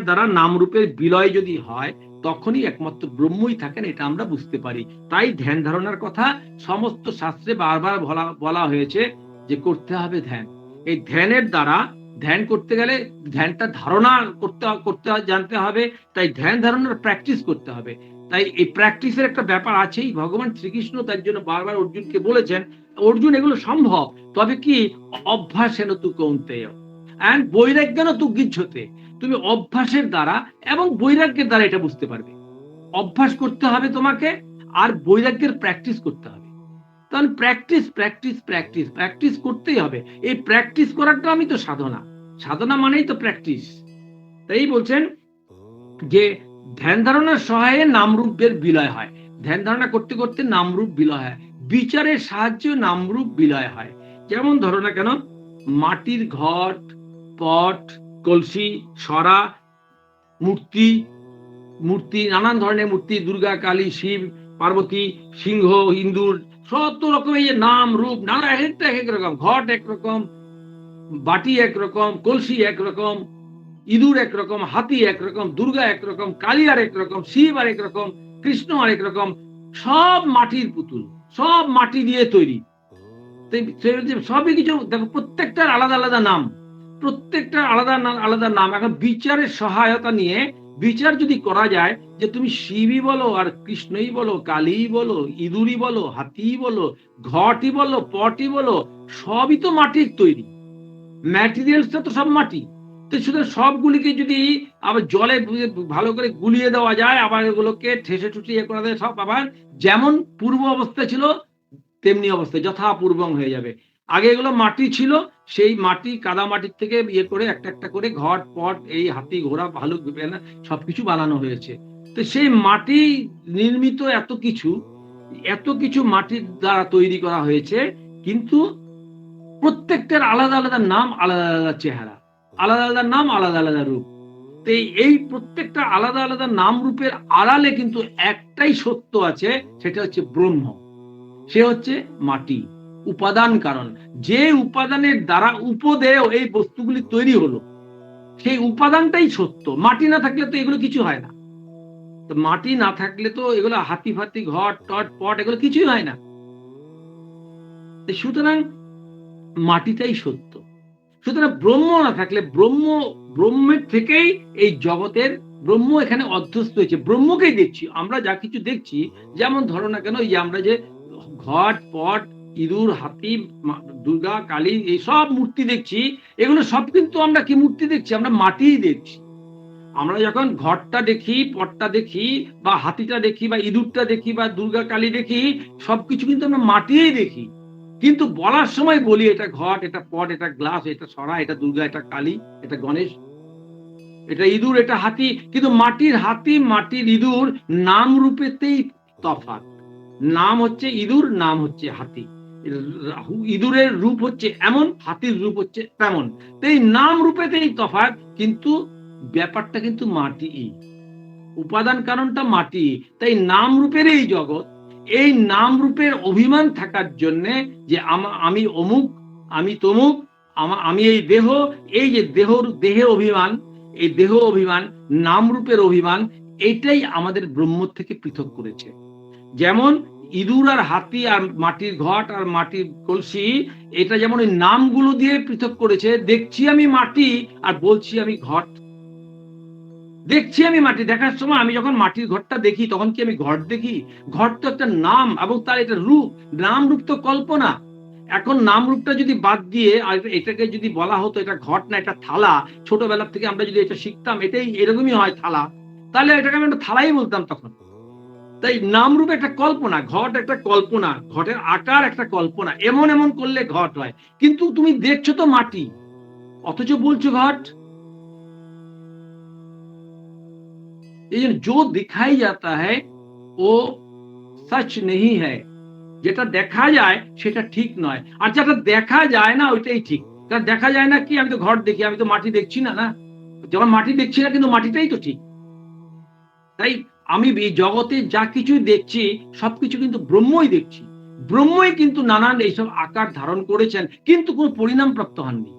দ্বারা নাম রূপের বিলয় যদি হয়, তখনই একমাত্র ব্রহ্মই থাকেন, এটা আমরা বুঝতে পারি। তাই ধ্যান ধারণার কথা সমস্ত শাস্ত্রে বারবার বলা হয়েছে যে করতে হবে ধ্যান। এই ধ্যানের দ্বারা, ধ্যান করতে গেলে ধ্যানটা ধারণা করতে জানতে হবে, তাই ধ্যান ধারণার প্র্যাকটিস করতে হবে। তাই এই প্র্যাকটিসের একটা ব্যাপার আছেই। ভগবান শ্রীকৃষ্ণ তার জন্য বারবার অর্জুনকে বলেছেন, অর্জুন এগুলো সম্ভব, তবে কি অভ্যাসেন তু কৌন্তেয় এন্ড বৈরাগ্যেন তু গৃহ্যতে। তুমি অভ্যাসের দ্বারা এবং বৈরাগ্যের দ্বারা এটা বুঝতে পারবে। অভ্যাস করতে হবে তোমাকে, আর বৈরাগ্যের প্র্যাকটিস করতে হবে। তাহলে প্র্যাকটিস প্র্যাকটিস প্র্যাকটিস প্র্যাকটিস করতেই হবে। এই প্র্যাকটিস করাটা আমি তো সাধনা, সাধনা মানেই তো প্র্যাকটিস। তাই বলছেন যে ধ্যান ধারণার সহায়ে নামরূপের বিলয় হয়। ধ্যান ধারণা করতে করতে নামরূপ বিলয় হয়, বিচারের সাহায্যে নামরূপ বিলয় হয়। যেমন ধরো না কেন, মাটির ঘট, পট, কলসি, সরা, মূর্তি, মূর্তি নানান ধরনের মূর্তি, দুর্গা, কালী, শিব, পার্বতী, সিংহ, ইন্দুর, শত রকম এই যে নাম রূপ, নানা এক রকম। ঘট একরকম, বাটি একরকম, কলসি একরকম, ইঁদুর একরকম, হাতি একরকম, দুর্গা একরকম, কালী আর একরকম, শিব আর একরকম, কৃষ্ণ আর একরকম। সব মাটির পুতুল, সব মাটি দিয়ে তৈরি। সবই কিছু দেখো, প্রত্যেকটার আলাদা আলাদা নাম, প্রত্যেকটার আলাদা আলাদা নাম। এখন বিচারের সহায়তা নিয়ে বিচার যদি করা যায়, যে তুমি শিবই বলো আর কৃষ্ণই বলো, কালীই বলো, ইঁদুরই বলো, হাতিই বলো, ঘটই বলো, পটই বলো, সবই তো মাটির তৈরি। ম্যাটেরিয়ালসটা তো সব মাটি। তো শুধু সবগুলিকে যদি আবার জলে ভালো করে গুলিয়ে দেওয়া যায়, আবার এগুলোকে ঠেসে ঠুসে ইয়ে করা যায়, সব আবার যেমন পূর্ব অবস্থা ছিল তেমনি অবস্থায় যথাপূর্বং হয়ে যাবে। আগে এগুলো মাটি ছিল, সেই মাটি কাদা মাটির থেকে ইয়ে করে একটা একটা করে ঘট পট, এই হাতি ঘোড়া ভালুক সবকিছু বানানো হয়েছে। তো সেই মাটি নির্মিত এত কিছু মাটির দ্বারা তৈরি করা হয়েছে, কিন্তু প্রত্যেকটার আলাদা আলাদা নাম, আলাদা আলাদা চেহারা, আলাদা আলাদা নাম, আলাদা আলাদা রূপ। তো এই প্রত্যেকটা আলাদা আলাদা নাম রূপের আড়ালে কিন্তু একটাই সত্য আছে, সেটা হচ্ছে ব্রহ্ম। সে হচ্ছে মাটি, উপাদান কারণ। যে উপাদানের দ্বারা উপদেয় এই বস্তুগুলি তৈরি হলো, সেই উপাদানটাই সত্য। মাটি না থাকলে তো এগুলো কিছু হয় না। তো মাটি না থাকলে তো এগুলো হাতি ফাতি, ঘট টট পট, এগুলো কিছুই হয় না। সুতরাং মাটিটাই সত্য। সুতরাং ব্রহ্ম না থাকলে, ব্রহ্মের থেকেই এই জগতের, ব্রহ্ম এখানে অধ্যস্ত হয়েছে। ব্রহ্মকেই দেখছি আমরা, যা কিছু দেখছি। যেমন ধরো না কেন, এই আমরা যে ঘট পট, ইঁদুর, হাতি, দুর্গা, কালী, এই সব মূর্তি দেখছি, এগুলো সব কিন্তু আমরা কি মূর্তি দেখছি? আমরা মাটিই দেখছি। আমরা যখন ঘটটা দেখি, পটটা দেখি, বা হাতিটা দেখি, বা ইঁদুরটা দেখি, বা দুর্গা, কালী দেখি, সবকিছু কিন্তু আমরা মাটিই দেখি। কিন্তু বলার সময় বলি এটা ঘট, এটা পট, এটা গ্লাস, এটা সরা, এটা দুর্গা, এটা কালী, এটা গণেশ, এটা ইঁদুর, এটা হাতি। কিন্তু মাটির হাতি, মাটির ইঁদুর নাম রূপেতেই তফাৎ। নাম হচ্ছে ইঁদুর, নাম হচ্ছে হাতি। ইঁদুরের রূপ হচ্ছে এমন, হাতির রূপ হচ্ছে তেমন। এই নাম রূপেতেই তফাৎ, কিন্তু ব্যাপারটা কিন্তু মাটি, উপাদান কারণটা মাটি। তাই নাম রূপের এই জগৎ, এই নাম রূপের অভিমান থাকার জন্য, যে আমি অমুক, আমি তমুক, আমি এই দেহ, এই যে দেহে অভিমান, এই দেহ অভিমান, নাম রূপের অভিমান, এইটাই আমাদের ব্রহ্ম থেকে পৃথক করেছে। যেমন ইঁদুর আর হাতি আর মাটির ঘট আর মাটির কলসি, এটা যেমন ওই নামগুলো দিয়ে পৃথক করেছে। দেখছি আমি মাটি আর বলছি আমি ঘট। দেখছি আমি মাটি, দেখার সময় আমি যখন মাটির ঘরটা দেখি, তখন কি আমি ঘট দেখি? ঘট তো একটা নাম, এবং তার এটা রূপ। নাম রূপ তো কল্পনা। এখন নাম রূপটা যদি বাদ দিয়ে এটাকে যদি বলা হতো এটা ঘট না, এটা থালা, ছোটবেলা থেকে আমরা যদি এটা শিখতাম, এটাই এরকমই হয় থালা, তাহলে এটাকে আমি একটা থালাই বলতাম তখন। তাই নাম রূপ একটা কল্পনা, ঘট একটা কল্পনা, ঘটের আকার একটা কল্পনা, এমন এমন করলে ঘট হয়। কিন্তু তুমি দেখছো তো মাটি, অথচ বলছো ঘট। जो दिखाई जाता है वो सच नहीं है। যেটা দেখা যায় সেটা ঠিক নয়, আর যেটা দেখা যায় না ওইটাই ঠিক। কারণ দেখা যায় না কি, আমি তো ঘট দেখি, আমি তো মাটি দেখছি না। না, যখন মাটি দেখছি না, কিন্তু মাটিটাই তো ঠিক। তাই আমি এই জগতে যা কিছু দেখছি, সবকিছু কিন্তু ব্রহ্মই দেখছি। ব্রহ্মই কিন্তু নানান এইসব আকার ধারণ করেছেন, কিন্তু কোনো পরিণাম প্রাপ্ত হননি।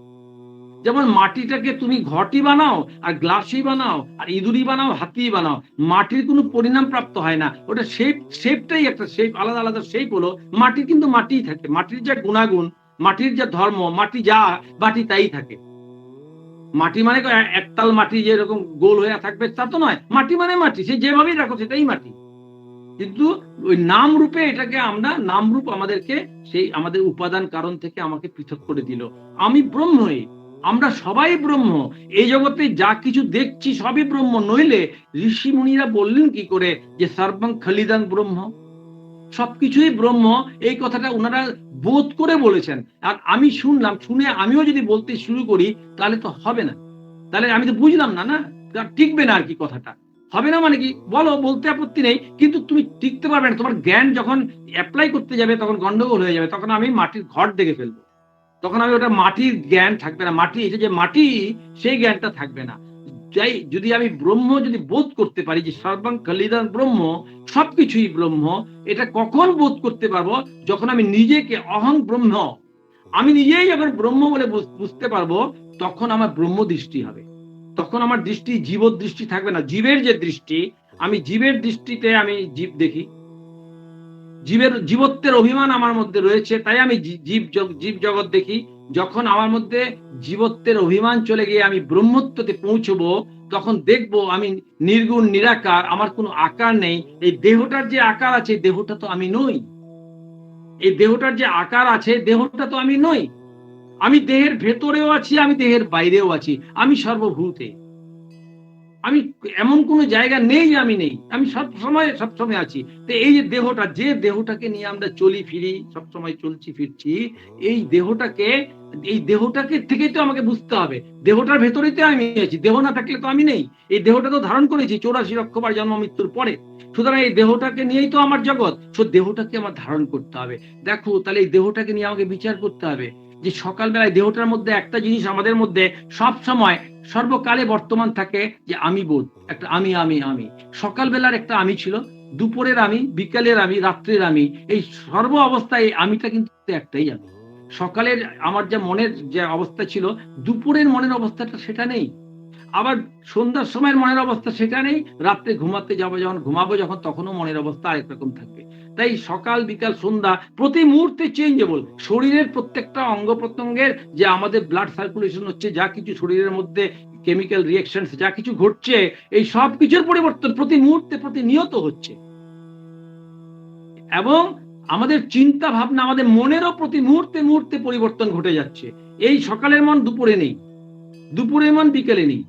যেমন মাটিটাকে তুমি ঘটি বানাও আর গ্লাসই বানাও আর ইঁদুরি বানাও হাতি বানাও, মাটির কোনো পরিণাম প্রাপ্ত হয় না। ওটা শেপটাই একটা শেপ, আলাদা আলাদা শেপ হলো। মাটি কিন্তু মাটিই থাকে, মাটির যা গুণাগুণ, মাটির যা ধর্ম, মাটি যা মাটি তাই থাকে। মাটি মানে একতাল মাটি যেরকম গোল হয়ে থাকবে তা তো নয়, মাটি মানে মাটি, সে যেভাবেই রাখো সেটাই মাটি। কিন্তু ওই নাম রূপে এটাকে আমরা, নাম রূপ আমাদেরকে সেই আমাদের উপাদান কারণ থেকে আমাকে পৃথক করে দিল। আমি ব্রহ্মই, আমরা সবাই ব্রহ্ম। এই জগতে যা কিছু দেখছি সবই ব্রহ্ম, নইলে ঋষি মুনিরা বললেন কি করে যে সর্বং খলিদাং ব্রহ্ম, সবকিছুই ব্রহ্ম। এই কথাটা ওনারা বোধ করে বলেছেন। আর আমি শুনলাম, শুনে আমিও যদি বলতে শুরু করি তাহলে তো হবে না, তাহলে আমি তো বুঝলাম না, না টিকবে না আর কি, কথাটা হবে না। মানে কি বলো, বলতে আপত্তি নেই, কিন্তু তুমি টিকতে পারবে না। তোমার জ্ঞান যখন অ্যাপ্লাই করতে যাবে তখন গন্ডগোল হয়ে যাবে, তখন আমি মাটির ঘর দেখে ফেলবো, তখন আমি ওটা মাটির জ্ঞান থাকবে না, মাটি এটা যে মাটি সেই জ্ঞানটা থাকবে না। যাই যদি আমি ব্রহ্ম যদি বোধ করতে পারি যে সর্বাং খলিদান ব্রহ্ম, সবকিছুই ব্রহ্ম, এটা কখন বোধ করতে পারবো? যখন আমি নিজেকে অহং ব্রহ্ম, আমি নিজেই যখন ব্রহ্ম বলে বুঝতে পারবো, তখন আমার ব্রহ্ম দৃষ্টি হবে। তখন আমার দৃষ্টি জীব দৃষ্টি থাকবে না, জীবের যে দৃষ্টি, আমি জীবের দৃষ্টিতে আমি জীব দেখি, জীবের জীবত্বের অভিমান আমার মধ্যে রয়েছে, তাই আমি জীব জগৎ দেখি। যখন আমার মধ্যে জীবত্বের অভিমান চলে গিয়ে আমি ব্রহ্মত্বতে পৌঁছবো, তখন দেখবো আমি নির্গুণ নিরাকার, আমার কোনো আকার নেই। এই দেহটার যে আকার আছে, দেহটা তো আমি নই। এই দেহটার যে আকার আছে, দেহটা তো আমি নই। আমি দেহের ভেতরেও আছি, আমি দেহের বাইরেও আছি, আমি সর্বভূতে। আমি এমন কোনো জায়গা নেই যে আমি নেই, আমি সবসময় আছি। তো এই যে দেহটা, যে দেহটাকে নিয়ে আমরা চলি ফিরি, সবসময় চলছি ফিরছি, এই দেহটাকে থেকেই তো আমাকে বুঝতে হবে, দেহটার ভেতরেই তো আমি আছি, দেহ না থাকলে তো আমি নেই। এই দেহটা তো ধারণ করেছি 84 লক্ষবার জন্ম মৃত্যুর পরে। সুতরাং এই দেহটাকে নিয়েই তো আমার জগৎ, দেহটাকে আমার ধারণ করতে হবে। দেখো, তাহলে এই দেহটাকে নিয়ে আমাকে বিচার করতে হবে যে সকালবেলায় দেহটার মধ্যে একটা জিনিস আমাদের মধ্যে সব সময় সর্বকালে বর্তমান থাকে, যে আমি বোধ, একটা আমি আমি আমি। সকালবেলার একটা আমি ছিল, দুপুরের আমি, বিকালের আমি, রাত্রের আমি, এই সর্ব অবস্থায় আমিটা কিন্তু একটাই আমি। সকালের আমার যে মনের যে অবস্থা ছিল, দুপুরের মনের অবস্থাটা সেটা নেই, আবার সন্ধ্যার সময়ের মনের অবস্থা সেটা নেই, রাত্রে ঘুমাতে যাবো যখন ঘুমাবো যখন, তখনও মনের অবস্থা আরেক রকম থাকবে। তাই সকাল বিকাল সন্ধ্যা প্রতি মুহূর্তে চেঞ্জেবল। শরীরের প্রত্যেকটা অঙ্গ প্রত্যঙ্গের যে আমাদের ব্লাড সার্কুলেশন হচ্ছে, যা কিছু শরীরের মধ্যে কেমিক্যাল রিঅ্যাকশন যা কিছু ঘটছে, এই সব কিছুর পরিবর্তন প্রতি মুহূর্তে প্রতিনিয়ত হচ্ছে। এবং আমাদের চিন্তা ভাবনা, আমাদের মনেরও প্রতি মুহূর্তে মুহূর্তে পরিবর্তন ঘটে যাচ্ছে। এই সকালের মন দুপুরে নেই, দুপুরের মন বিকেলে নেই,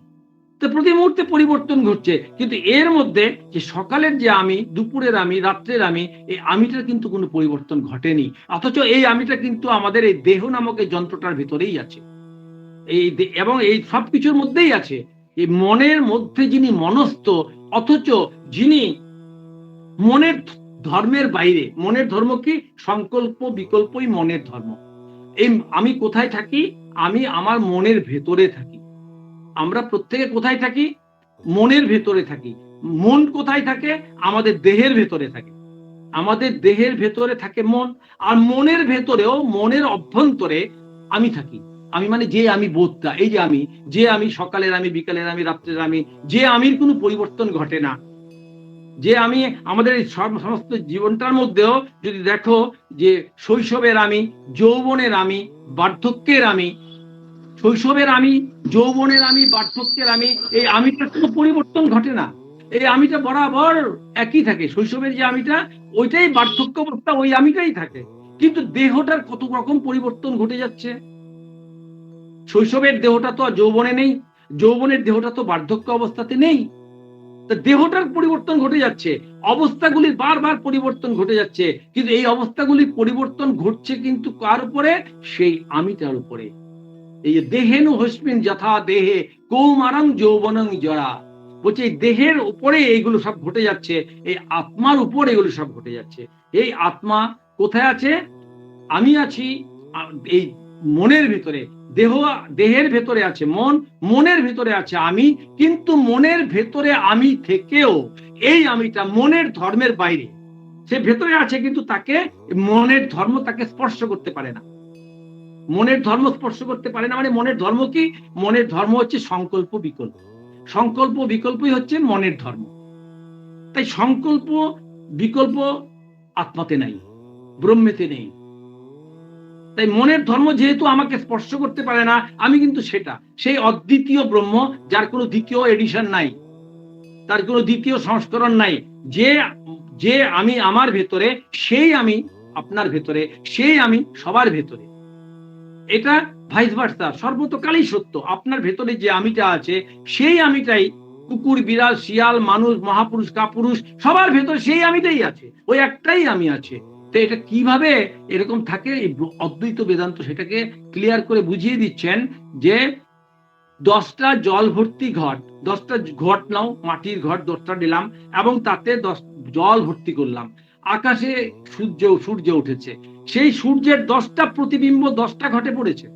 তো প্রতি মুহূর্তে পরিবর্তন ঘটছে। কিন্তু এর মধ্যে যে সকালের যে আমি, দুপুরের আমি, রাত্রের আমি, এই আমিটার কিন্তু কোনো পরিবর্তন ঘটেনি। অথচ এই আমিটা কিন্তু আমাদের এই দেহ নামক এই যন্ত্রটার ভিতরেই আছে, এই এবং এই সবকিছুর মধ্যেই আছে। এই মনের মধ্যে যিনি মনস্থ, অথচ যিনি মনের ধর্মের বাইরে। মনের ধর্ম কি? সংকল্প বিকল্পই মনের ধর্ম। এই আমি কোথায় থাকি? আমি আমার মনের ভেতরে থাকি। আমরা প্রত্যেকে কোথায় থাকি? মনের ভেতরে থাকি। মন কোথায় থাকে? আমাদের দেহের ভেতরে থাকে। আমাদের দেহের ভেতরে থাকে মন, আর মনের ভেতরেও, মনের অভ্যন্তরে আমি থাকি। আমি মানে যে আমি বোধটা, এই যে আমি, যে আমি সকালের আমি, বিকালের আমি, রাত্রের আমি, যে আমির কোনো পরিবর্তন ঘটে না। যে আমি আমাদের এই সমস্ত জীবনটার মধ্যেও যদি দেখো, যে শৈশবের আমি, যৌবনের আমি, বার্ধক্যের আমি, শৈশবের আমি, যৌবনের আমি, বার্ধক্যের আমি, এই আমিটার কোনো পরিবর্তন ঘটে না। এই আমিটা বরাবর একই থাকে। শৈশবের যে আমিটা, ওইটাই বার্ধক্য অবস্থা, ওই আমিটাই থাকে। কিন্তু দেহটার কত রকম পরিবর্তন ঘটে যাচ্ছে। শৈশবের দেহটা তো আর যৌবনে নেই, যৌবনের দেহটা তো বার্ধক্য অবস্থাতে নেই। দেহটার পরিবর্তন ঘটে যাচ্ছে, অবস্থাগুলির বারবার পরিবর্তন ঘটে যাচ্ছে। কিন্তু এই অবস্থাগুলির পরিবর্তন ঘটছে কিন্তু কার উপরে? সেই আমিটার উপরে। এই দেহেনু হস্মিন যথা দেহে কৌমারং যৌবনং জরা, বলছে এই দেহের উপরে এইগুলো সব ঘটে যাচ্ছে, এই আত্মার উপরে এগুলো সব ঘটে যাচ্ছে। এই আত্মা কোথায় আছে? আমি আছি এই মনের ভিতরে। দেহের ভেতরে আছে মন, মনের ভিতরে আছে আমি। কিন্তু মনের ভেতরে আমি থেকেও এই আমিটা মনের ধর্মের বাইরে, সে ভেতরে আছে, কিন্তু তাকে মনের ধর্ম তাকে স্পর্শ করতে পারে না। মনের ধর্ম স্পর্শ করতে পারে না, মানে মনের ধর্ম কি? মনের ধর্ম হচ্ছে সংকল্প বিকল্প। সংকল্প বিকল্পই হচ্ছে মনের ধর্ম। তাই সংকল্প বিকল্প আত্মাতে নাই, ব্রহ্মেতে নেই। তাই মনের ধর্ম যেহেতু আমাকে স্পর্শ করতে পারে না, আমি কিন্তু সেটা সেই অদ্বিতীয় ব্রহ্ম, যার কোনো দ্বিতীয় এডিশন নাই, তার কোনো দ্বিতীয় সংস্করণ নাই। যে যে আমি আমার ভেতরে, সেই আমি আপনার ভেতরে, সেই আমি সবার ভেতরে। এটা ভাইস ভার্সা, সর্বতকালেই সত্য। আপনার ভেতরে যে আমিটা আছে, সেই আমিটাই কুকুর, বিড়াল, শিয়াল, মানুষ, মহাপুরুষ, কাপুরুষ, সবার ভেতরে সেই আমিটাই আছে, ওই একটাই আমি আছে। তো এটা কিভাবে এরকম থাকে, অদ্বৈত বেদান্ত সেটাকে ক্লিয়ার করে বুঝিয়ে দিচ্ছেন যে 10টা জল ভর্তি ঘট, 10টা ঘট নাও, মাটির ঘট 10টা নিলাম এবং তাতে জল ভর্তি করলাম। আকাশে সূর্য উঠেছে, সেই সূর্যের 10টা প্রতিবিম্ব 10টা ঘটে পড়েছে।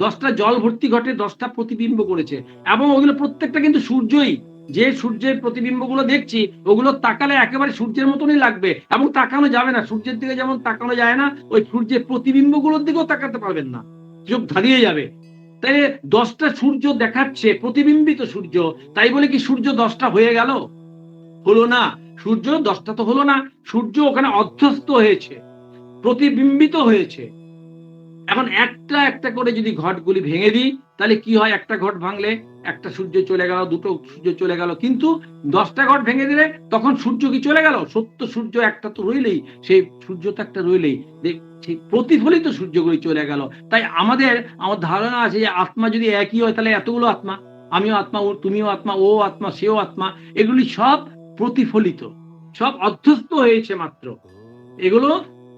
10টা জল ভর্তি ঘটে 10টা প্রতিবিম্ব করেছে, এবং ওগুলো প্রত্যেকটা কিন্তু সূর্যই। যে সূর্যের প্রতিবিম্বগুলো দেখছি, ওগুলো তাকালে একেবারে সূর্যের মতনই লাগবে, এবং তাকানো যাবে না। সূর্যের দিকে যেমন তাকানো যায় না, ওই সূর্যের প্রতিবিম্বগুলোর দিকেও তাকাতে পারবেন না, চোখ ধাঁধিয়ে যাবে। তাই 10টা সূর্য দেখাচ্ছে, প্রতিবিম্বিত সূর্য। তাই বলে কি সূর্য 10টা হয়ে গেল? হলো না। সূর্য 10টা তো হলো না, সূর্য ওখানে অধ্যস্ত হয়েছে, প্রতিবিম্বিত হয়েছে। এখন একটা একটা করে যদি ঘটগুলি ভেঙে দিই, তাহলে কি হয়? একটা ঘট ভাঙলে একটা সূর্য চলে গেল, দুটো সূর্য চলে গেল। কিন্তু 10টা ঘট ভেঙে দিলে তখন সূর্য কি চলে গেল? সত্য সূর্য একটা তো রইলেই, সেই সূর্য তো একটা রইলেই, সেই প্রতিফলিত সূর্যগুলি চলে গেল। তাই আমার ধারণা আছে যে আত্মা যদি একই হয়, তাহলে এতগুলো আত্মা, আমিও আত্মা, তুমিও আত্মা, ও আত্মা, সেও আত্মা, এগুলি সব প্রতিফলিত, সব অধ্যস্ত হয়েছে মাত্র। এগুলো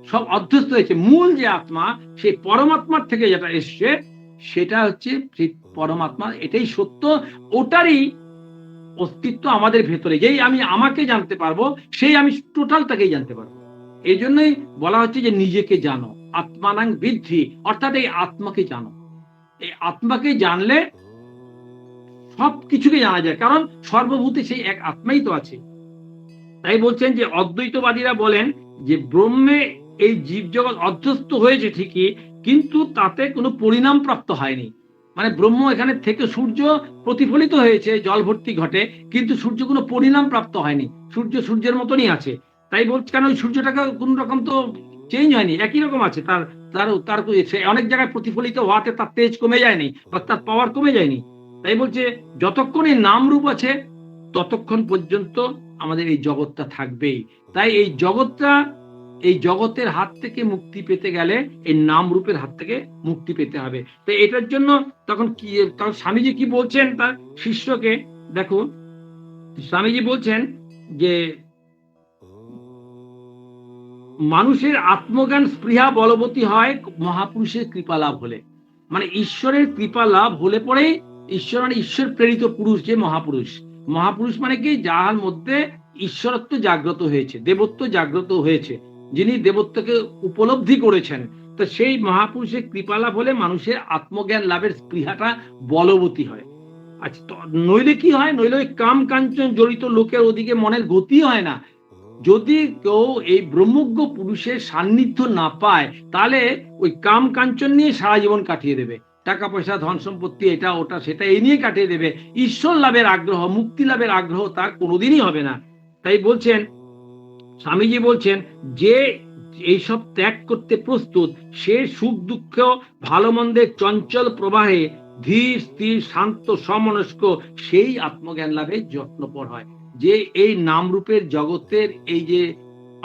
সব অধ্যস্ত হয়েছে। মূল যে আত্মা, সেই পরমাত্মার থেকে যেটা এসছে, সেটা হচ্ছে সেই পরমাত্মা, এটাই সত্য। ওটারই অস্তিত্ব আমাদের ভেতরে। যেই আমি আমাকে জানতে পারবো, সেই আমি টোটালটাকেই জানতে পারবো। এই জন্যই বলা হচ্ছে যে নিজেকে জানো, আত্মানাং বিদ্ধি, অর্থাৎ এই আত্মাকে জানো। এই আত্মাকে জানলে সবকিছুকে জানা যায়, কারণ সর্বভূতে সেই এক আত্মাই তো আছে। তাই বলছেন যে অদ্বৈতবাদীরা বলেন যে ব্রহ্মে এই জীবজগৎ অধ্যস্ত হয়েছে ঠিকই, কিন্তু তাতে কোনো পরিণাম প্রাপ্ত হয়নি। মানে ব্রহ্ম এখানে থেকে সূর্য প্রতিফলিত হয়েছে জল ভর্তি ঘটে, কিন্তু সূর্য কোনো পরিণাম প্রাপ্ত হয়নি। সূর্য সূর্যের মতনই আছে। তাই বলছে, কারণ ওই সূর্যটাকে কোন রকম তো চেঞ্জ হয়নি, একই রকম আছে। তার তার তার অনেক জায়গায় প্রতিফলিত হওয়াতে তার তেজ কমে যায়নি বা তার পাওয়ার কমে যায়নি। তাই বলছে যতক্ষণ এই নাম রূপ আছে, ততক্ষণ পর্যন্ত আমাদের এই জগৎটা থাকবেই। তাই এই জগতের হাত থেকে মুক্তি পেতে গেলে এই নাম রূপের হাত থেকে মুক্তি পেতে হবে। তো এটার জন্য তখন স্বামীজি কি বলছেন তার শিষ্যকে? দেখো, স্বামীজি বলছেন যে মানুষের আত্মজ্ঞান স্পৃহা বলবতী হয় মহাপুরুষের কৃপা লাভ হলে। মানে ঈশ্বরের কৃপা লাভ হলে পরেই, ঈশ্বর মানে ঈশ্বর প্রেরিত পুরুষ, যে মহাপুরুষ। মহাপুরুষ মানে কি? যার মধ্যে ঈশ্বরত্ব জাগ্রত হয়েছে, দেবত্ব জাগ্রত হয়েছে, যিনি দেবত্বকে উপলব্ধি করেছেন। তো সেই মহাপুরুষের কৃপা লাভ হলে মানুষের আত্মজ্ঞান লাভের স্পৃহাটা বলবতী হয়। আচ্ছা, নইলে কি হয়? নইলে ওই কাম কাঞ্চন জড়িত লোকের ওদিকে মনের গতি হয় না। যদি কেউ এই ব্রহ্মজ্ঞ পুরুষের সান্নিধ্য না পায়, তাহলে ওই কাম কাঞ্চন নিয়ে সারা জীবন কাটিয়ে দেবে। টাকা পয়সা, ধন সম্পত্তি, এটা ওটা সেটা, এই নিয়ে কাটিয়ে দেবে। ঈশ্বর লাভের আগ্রহ, মুক্তি লাভের আগ্রহ তার কোনোদিনই হবে না। তাই বলছেন, স্বামীজি বলছেন, যে এইসব ত্যাগ করতে প্রস্তুত, সে সুখ দুঃখ ভালো মন্দের চঞ্চল প্রবাহে ধীর স্থির শান্ত সমনস্ক, সেই আত্মজ্ঞান লাভে যত্নপর হয়। যে এই নামরূপের জগতের, এই যে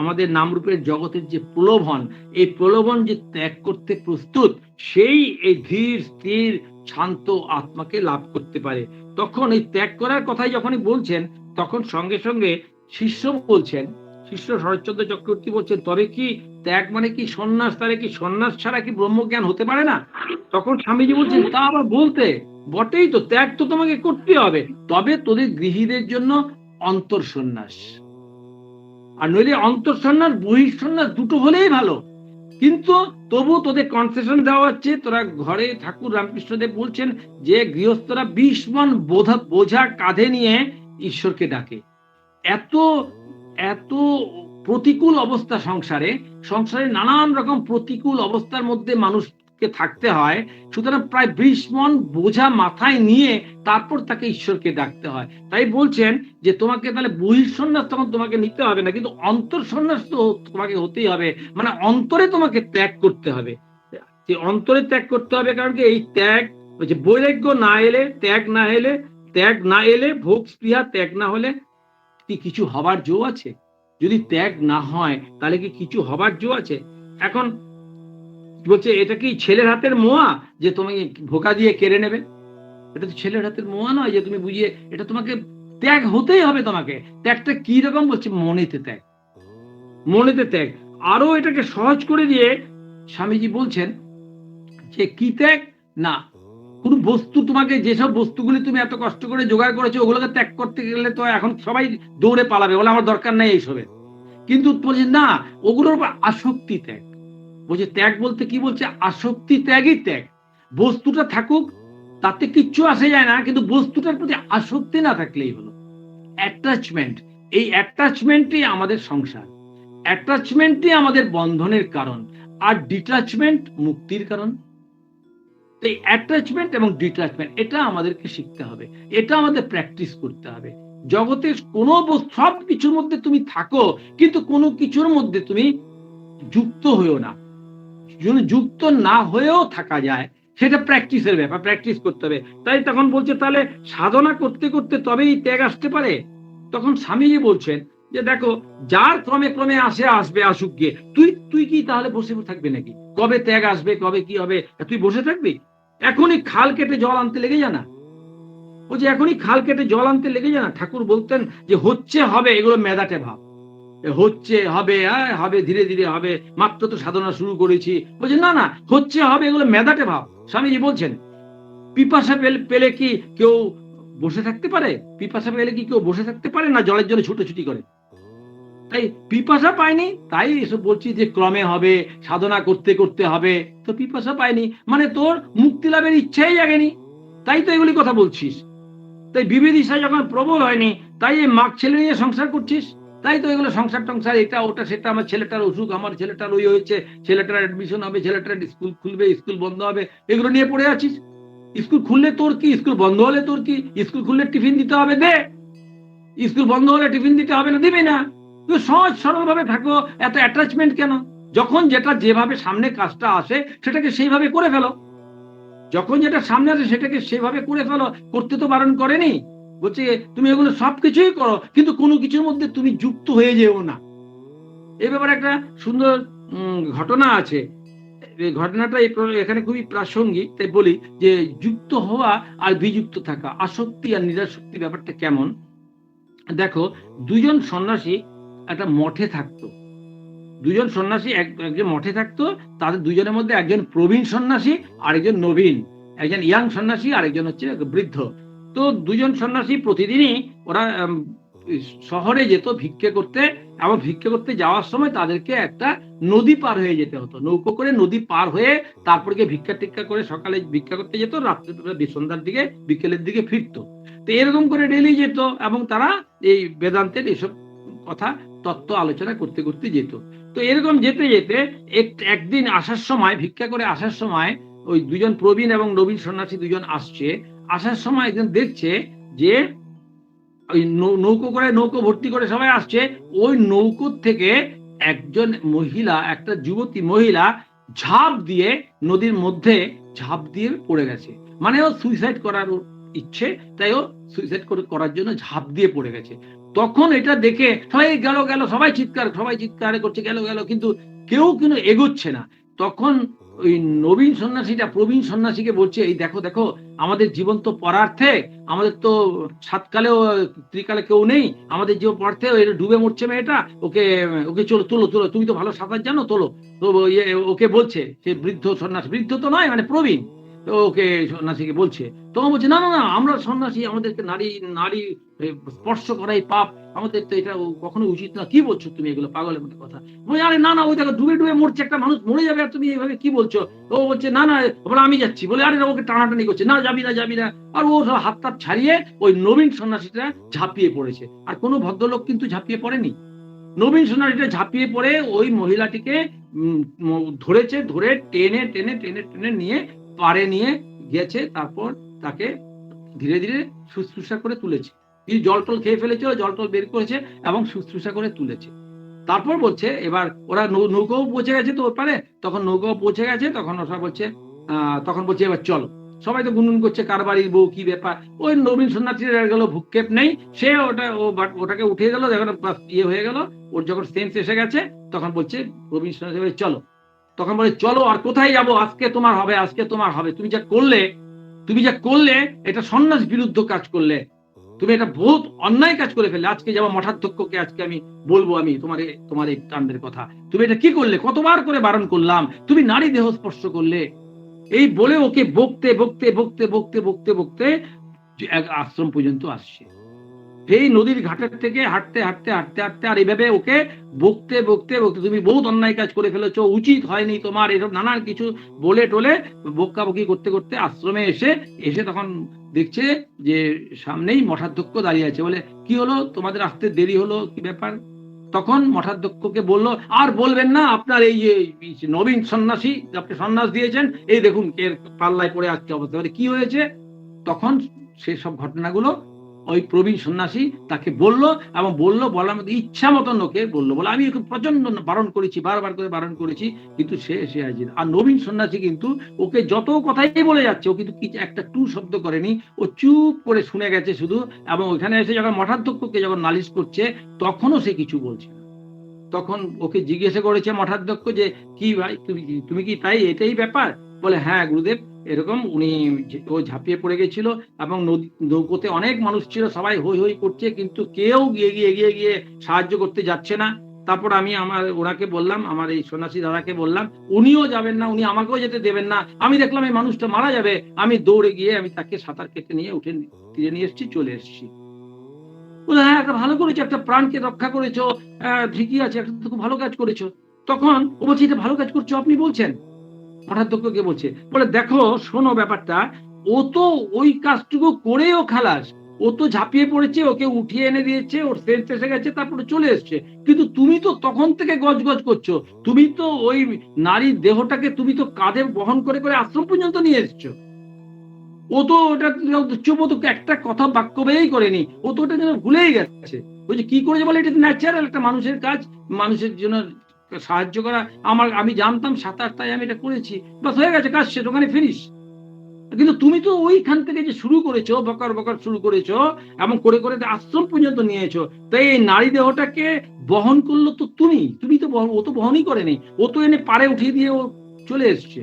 আমাদের নামরূপের জগতের যে প্রলোভন, এই প্রলোভন যে ত্যাগ করতে প্রস্তুত, সেই এই ধীর স্থির শান্ত আত্মাকে লাভ করতে পারে। তখন এই ত্যাগ করার কথাই যখনই বলছেন, তখন সঙ্গে সঙ্গে শিষ্য বলছেন, শিষ্য শরৎচন্দ্র চক্রবর্তী বলছেন, তবে কি ত্যাগ মানে কি সন্ন্যাস? তাহলে কি সন্ন্যাস ছাড়া কি ব্রহ্মজ্ঞান হতে পারে না? তখন স্বামীজি বলছেন, তা আবার বলতে, বটেই তো, ত্যাগ তো তোমাকে করতে হবে, তবে তোদের গৃহীদের জন্য অন্তর সন্ন্যাস। আর নইলে অন্তর সন্ন্যাস বহির সন্ন্যাস দুটো হলেই ভালো। কিন্তু তবু তোদের কনসেশন দেওয়া হচ্ছে, তোরা ঘরে, ঠাকুর রামকৃষ্ণদেব বলছেন যে গৃহস্থরা 20 মণ বোঝা কাঁধে নিয়ে ঈশ্বরকে ডাকে। এত এত প্রতিকূল অবস্থা সংসারে, নানান রকম প্রতিকূল অবস্থার মধ্যে মানুষ ঈশ্বরকে থাকতে হয়, সুতরাং প্রায় 20 মণ বোঝা মাথায় নিয়ে তারপর তাকে ঈশ্বরকে ডাকতে হয়। তাই বলছেন যে তোমাকে তাহলে বহিঃসন্ন্যাস তখন তোমাকে নিতে হবে না, কিন্তু অন্তঃসন্ন্যাস তো তোমাকে হতেই হবে। মানে অন্তরে তোমাকে ত্যাগ করতে হবে। যে অন্তরে ত্যাগ করতে হবে, কারণ কি এই ত্যাগ হচ্ছে বৈরাগ্য না এলে, ত্যাগ না এলে, ভোগ স্পৃহা ত্যাগ না হলে কি কিছু হবার জো আছে? যদি ত্যাগ না হয় তাহলে কি কিছু হবার জো আছে? এখন বলছে এটা কি ছেলের হাতের মোয়া যে তুমি ধোঁকা দিয়ে কেড়ে নেবে? এটা তো ছেলের হাতের মোয়া নয় যে তুমি বুঝিয়ে, এটা তোমাকে ত্যাগ হতেই হবে। তোমাকে ত্যাগটা কি রকম বলছে? মনেতে ত্যাগ, মনেতে ত্যাগ। আরো এটাকে সহজ করে দিয়ে স্বামীজি বলছেন যে কি ত্যাগ না, কোন বস্তু তোমাকে, যেসব বস্তুগুলি তুমি এত কষ্ট করে জোগাড় করেছো ওগুলোকে ত্যাগ করতে গেলে তো এখন সবাই দৌড়ে পালাবে, বলে আমার দরকার নেই এইসবের। কিন্তু বলছে না, ওগুলোর উপর আসক্তি ত্যাগ। বলছে ত্যাগ বলতে কি বলছে? আসক্তি ত্যাগই ত্যাগ। বস্তুটা থাকুক তাতে কিচ্ছু আসে যায় না, কিন্তু বস্তুটার প্রতি আসক্তি না থাকলেই হলো। অ্যাটাচমেন্ট, এই অ্যাটাচমেন্টই আমাদের সংসার, অ্যাটাচমেন্টই আমাদের বন্ধনের কারণ, আর ডিটাচমেন্ট মুক্তির কারণ। এই অ্যাটাচমেন্ট এবং ডিটাচমেন্ট এটা আমাদেরকে শিখতে হবে, এটা আমাদের প্র্যাকটিস করতে হবে। জগতের কোনো সব কিছুর মধ্যে তুমি থাকো, কিন্তু কোনো কিছুর মধ্যে তুমি যুক্ত হয়েও না। যদি যুক্ত না হয়েও থাকা যায়, সেটা প্র্যাকটিসের ব্যাপার, প্র্যাকটিস করতে হবে। তাই তখন বলছে তাহলে সাধনা করতে করতে তবেই ত্যাগ আসতে পারে। তখন স্বামীজি বলছেন যে দেখো, যার ক্রমে ক্রমে আসবে, আসুক গিয়ে, তুই কি তাহলে বসে থাকবে নাকি? কবে ত্যাগ আসবে, কবে কি হবে, তুই বসে থাকবি? এখনই খাল কেটে জল আনতে লেগে যা না। বলছে এখনই খাল কেটে জল আনতে লেগে যা না। ঠাকুর বলতেন যে হচ্ছে হবে, এগুলো মেদাটে ভাব। হচ্ছে হবে, হবে, ধীরে ধীরে হবে, মাত্র তো সাধনা শুরু করেছি। বলছে না না, হচ্ছে হবে, এগুলো মেদাটে ভাব। স্বামীজি বলছেন পিপাসা পেলে কি কেউ বসে থাকতে পারে? পিপাসা পেলে কি কেউ বসে থাকতে পারে? না জলের জন্য ছুটোছুটি করে। তাই পিপাসা পায়নি, তাই এসব বলছি যে ক্রমে হবে, সাধনা করতে করতে হবে। তো পিপাসা পায়নি মানে তোর মুক্তি লাভের ইচ্ছাই জাগেনি, তাই তো এগুলি কথা বলছিস। তাই বিবিদিশা যখন প্রবল হয়নি, তাই এই মাক ছেলে নিয়ে সংসার করছিস। তাই তো এগুলো সংসার টংসার, এটা ওটা সেটা, আমার ছেলেটার অসুখ, আমার ছেলেটার ওই হয়েছে, ছেলেটার অ্যাডমিশন হবে, ছেলেটার স্কুল খুলবে, স্কুল বন্ধ হবে, এগুলো নিয়ে পড়ে আছিস। স্কুল খুললে তোর কি, স্কুল বন্ধ হলে তোর কি? স্কুল খুললে টিফিন দিতে হবে, দে। স্কুল বন্ধ হলে টিফিন দিতে হবে না, দিবি না। তুই সহজ সরল ভাবে থাকো, এত অ্যাটাচমেন্ট কেন? যখন যেটা যেভাবে সামনে কাজটা আসে সেটাকে সেইভাবে করে ফেলো। যখন যেটা সামনে আসে সেটাকে সেভাবে করে ফেলো, করতে তো বারণ করেনি। বলছে তুমি এগুলো সবকিছুই করো, কিন্তু কোনো কিছুর মধ্যে তুমি যুক্ত হয়ে যেও না। এই ব্যাপারে একটা সুন্দর ঘটনা আছে। এই ঘটনাটা এখানে খুবই প্রাসঙ্গিক, তাই বলি যে যুক্ত হওয়া আর বিযুক্ত থাকা, আসক্তি আর নিরাসক্তি ব্যাপারটা কেমন। দেখো, দুজন সন্ন্যাসী একটা মঠে থাকতো। দুজন সন্ন্যাসী একজন মঠে থাকতো। তাদের দুজনের মধ্যে একজন প্রবীণ সন্ন্যাসী আর একজন নবীন, একজন ইয়াং সন্ন্যাসী আর একজন হচ্ছে বৃদ্ধ। তো দুজন সন্ন্যাসী প্রতিদিনই ওরা শহরে যেত ভিক্ষে করতে, এবং ভিক্ষে করতে যাওয়ার সময় তাদেরকে একটা নদী পার হয়ে যেতে হতো, নৌকো করে নদী পার হয়ে তারপর গিয়ে ভিক্ষা টিক্ষা করে সকালে ভিক্ষা করতে যেত, রাত্রে সন্ধ্যার দিকে বিকেলের দিকে ফিরতো। তো এরকম করে ডেলি যেত, এবং তারা এই বেদান্তের এসব কথা তত্ত্ব আলোচনা করতে করতে যেত। তো এরকম যেতে যেতে একদিন আসার সময়, ভিক্ষা করে আসার সময়, ওই দুজন প্রবীণ এবং নবীন সন্ন্যাসী দুজন আসছে। আসার সময় একজন দেখছে যে ওই নৌকো করে, নৌকো ভর্তি করে সবাই আসছে, ওই নৌকো থেকে একজন মহিলা, একটা যুবতী মহিলা ঝাঁপ দিয়ে নদীর মধ্যে ঝাঁপ দিয়ে পড়ে গেছে। মানে ও সুইসাইড করার ইচ্ছে, তাই ও সুইসাইড করার জন্য ঝাঁপ দিয়ে পড়ে গেছে। তখন এটা দেখে সবাই গেল গেল, সবাই চিৎকার করছে গেল গেল, কিন্তু কেউ কিন্তু এগোচ্ছে না। তখন ওই নবীন সন্ন্যাসীটা প্রবীণ সন্ন্যাসীকে বলছে এই দেখো দেখো, আমাদের জীবন তো পরার্থে, আমাদের তো সাতকালেও ত্রিকালে কেউ নেই, আমাদের জীবন পরার্থে, ডুবে মরছে মেয়েটা, ওকে ওকে চলো তোলো তোলো, তুমি তো ভালো সাঁতার জানো, তোলো। তো ওকে বলছে সে বৃদ্ধ সন্ন্যাসী, বৃদ্ধ তো নয় মানে প্রবীণ, তো ওকে সন্ন্যাসীকে বলছে। তখন বলছে না না না, আমরা সন্ন্যাসী, আমাদেরকে নারী নারী স্পর্শ করাই পাপ, আমাদের তো এটা কখনো উচিত না। কি বলছো তুমি এগুলো, পাগলের মতো কথা। বলে আরে না না, ওই দেখো ডুবে ডুবে মরছে, একটা মানুষ মরে যাবে, আর তুমি এইভাবে কি বলছো? ও বলছে না না, বলে আমি যাচ্ছি। বলে আরে ওকে টানাটানি করছে, না যাবি না যাবি না। আর ও সব হাত টাত ছাড়িয়ে ওই নবীন সন্ন্যাসীটা ঝাঁপিয়ে পড়েছে। আর কোনো ভদ্রলোক কিন্তু ঝাঁপিয়ে পড়েনি। নবীন সন্ন্যাসীটা ঝাঁপিয়ে পড়ে ওই মহিলাটিকে ধরেছে, ধরে টেনে টেনে টেনে টেনে নিয়ে পাড়ে নিয়ে গেছে, তারপর তাকে ধীরে ধীরে শুশ্রূষা করে তুলেছে। জল টল খেয়ে ফেলেছিল, জল টল বের করেছে এবং শুশ্রূষা করে তুলেছে। তারপর বলছে এবার ওরা নৌকাও পৌঁছে গেছে তো ওপারে, তখন নৌকাও পৌঁছে গেছে, তখন ওরা বলছে তখন বলছে এবার চলো। সবাই তো গুনগুন করছে কার বাড়ির বউ, কি ব্যাপার। ওই নবীন সন্ন্যাসীর গেল, ভূক্ষেপ নেই, সে ওটাকে উঠে গেল, যখন ইয়ে হয়ে গেল, ওর যখন সেন্স এসে গেছে, তখন বলছে নবীন সন্ন্যাসী চলো। তখন বলে চলো, আর কোথায় যাবো, আজকে তোমার হবে, আজকে তোমার হবে, তুমি যা করলে এটা সন্ন্যাস বিরুদ্ধ কাজ করলে, তুমি এটা বহুত অন্যায় কাজ করে ফেললে। আজকে যাবো মঠাধ্যক্ষকে, আজকে আমি বলবো আমি তোমার এই কাণ্ডের কথা, তুমি এটা কি করলে, কতবার করে বারণ করলাম, তুমি নারী দেহ স্পর্শ করলে। এই বলে ওকে বকতে বকতে বকতে বকতে বকতে বকতে এক আশ্রম পর্যন্ত আসছে। এই নদীর ঘাটের থেকে হাঁটতে হাঁটতে হাঁটতে হাঁটতে আর এইভাবে ওকে বকতে বকতে বকতে, তুমি বহুত অন্যায় কাজ করে ফেলেছো, উচিত হয়নি তোমার, এসব নানান কিছু বলে টোলে বকাবকি করতে করতে আশ্রমে এসে তখন দেখছে যে সামনেই মঠাধ্যক্ষ দাঁড়িয়ে আছে। বলে কি হলো, তোমাদের আসতে দেরি হলো, কি ব্যাপার? তখন মঠাধ্যক্ষকে বললো, আর বলবেন না, আপনার এই যে নবীন সন্ন্যাসী, আপনি সন্ন্যাস দিয়েছেন, এই দেখুন এর পাল্লায় পড়ে আজকে অবস্থা। কি হয়েছে? তখন সেসব ঘটনাগুলো ওই প্রবীণ সন্ন্যাসী তাকে বললো, এবং বলার মধ্যে ইচ্ছা মতন ওকে বললো, বলে আমি ওকে প্রচন্ড বারণ করেছি, বারবার করে বারণ করেছি, কিন্তু সে এসে হাজির। আর নবীন সন্ন্যাসী কিন্তু ওকে যত কথাই বলে যাচ্ছে, ও কিন্তু একটা টু শব্দ করেনি, ও চুপ করে শুনে গেছে শুধু। এবং ওখানে এসে যখন মঠাধ্যক্ষকে যখন নালিশ করছে, তখনও সে কিছু বলছে না। তখন ওকে জিজ্ঞাসা করেছে মঠাধ্যক্ষ যে কি ভাই, তুমি কি তাই, এটাই ব্যাপার? বলে হ্যাঁ গুরুদেব, এরকম ও ঝাঁপিয়ে পড়ে গেছিল, এবং নৌকোতে অনেক মানুষ ছিল, সবাই হই হই করছে, কিন্তু কেউ এগিয়ে গিয়ে সাহায্য করতে যাচ্ছে না। তারপর আমি ওনাকে বললাম, আমার এই সন্ন্যাসী দাদাকে বললাম, উনিও যাবেন না, উনি আমাকেও যেতে দেবেন না। আমি দেখলাম এই মানুষটা মারা যাবে, আমি দৌড়ে গিয়ে আমি তাকে সাঁতার কেটে নিয়ে উঠে তীরে নিয়ে এসেছি, চলে এসেছি। হ্যাঁ, একটা ভালো করেছো, একটা প্রাণকে রক্ষা করেছো, ঠিকই আছে, একটা খুব ভালো কাজ করেছো। তখন ও বলছে, এটা ভালো কাজ করছো আপনি বলছেন? মঠাধ্যক্ষকে বলছে, বলে দেখো শোনো ব্যাপারটা, ও তো ওই কাজটুকু করেও খালাস, ও তো ঝাঁপিয়ে পড়েছে, ওকে উঠিয়ে এনে দিয়েছে, ওর সেন্স এসে গেছে, তারপরে চলে এসছে। কিন্তু তুমি তো তখন থেকে গজগজ করছো, তুমি তো ওই নারীর দেহটাকে তুমি তো কাঁধে বহন করে করে আশ্রম পর্যন্ত নিয়ে এসছো। ও তো ওটা চুপ, তো একটা কথা বাক্য ব্যয়ই করেনি, ও তো ওটা যেন ভুলেই গেছে। বলছে কি করেছে, বলে এটা ন্যাচারাল একটা মানুষের কাজ, মানুষের জন্য সাহায্য করা। আমি জানতাম সাঁতার, তাই আমি এটা করেছি, বাস হয়ে গেছে, কাজ শেষ, ওখানে ফিনিশ। কিন্তু তুমি তো ওইখান থেকে যে শুরু করেছো, বকার বকার শুরু করেছো, এবং করে করে আশ্রম পর্যন্ত নিয়েছো, তাই এই নারী দেহটাকে বহন করলো তো তুমি তো ও তো বহনই করেনি, ও তো এনে পাড়ে উঠিয়ে দিয়ে ও চলে এসছে।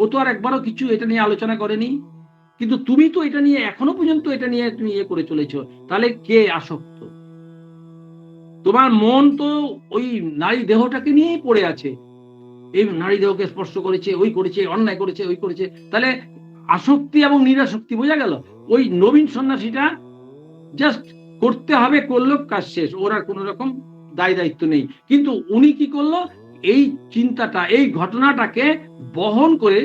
ও তো আর একবারও কিছু এটা নিয়ে আলোচনা করেনি। কিন্তু তুমি তো এটা নিয়ে এখনো পর্যন্ত এটা নিয়ে তুমি ইয়ে করে চলেছো। তাহলে কে আসক্ত? তোমার মন তো ওই নারী দেহটাকে নিয়েই পড়ে আছে, এই নারী দেহকে স্পর্শ করেছে, ওই করেছে, অন্যায় করেছে, ওই করেছে। তাহলে আসক্তি এবং নিরাসক্তি বোঝা গেল। ওই নবীন সন্ন্যাসীটা জাস্ট করতে হবে, করলো, কাজ শেষ, ওর আর কোন রকম দায় দায়িত্ব নেই। কিন্তু উনি কি করলো, এই চিন্তাটা, এই ঘটনাটাকে বহন করে,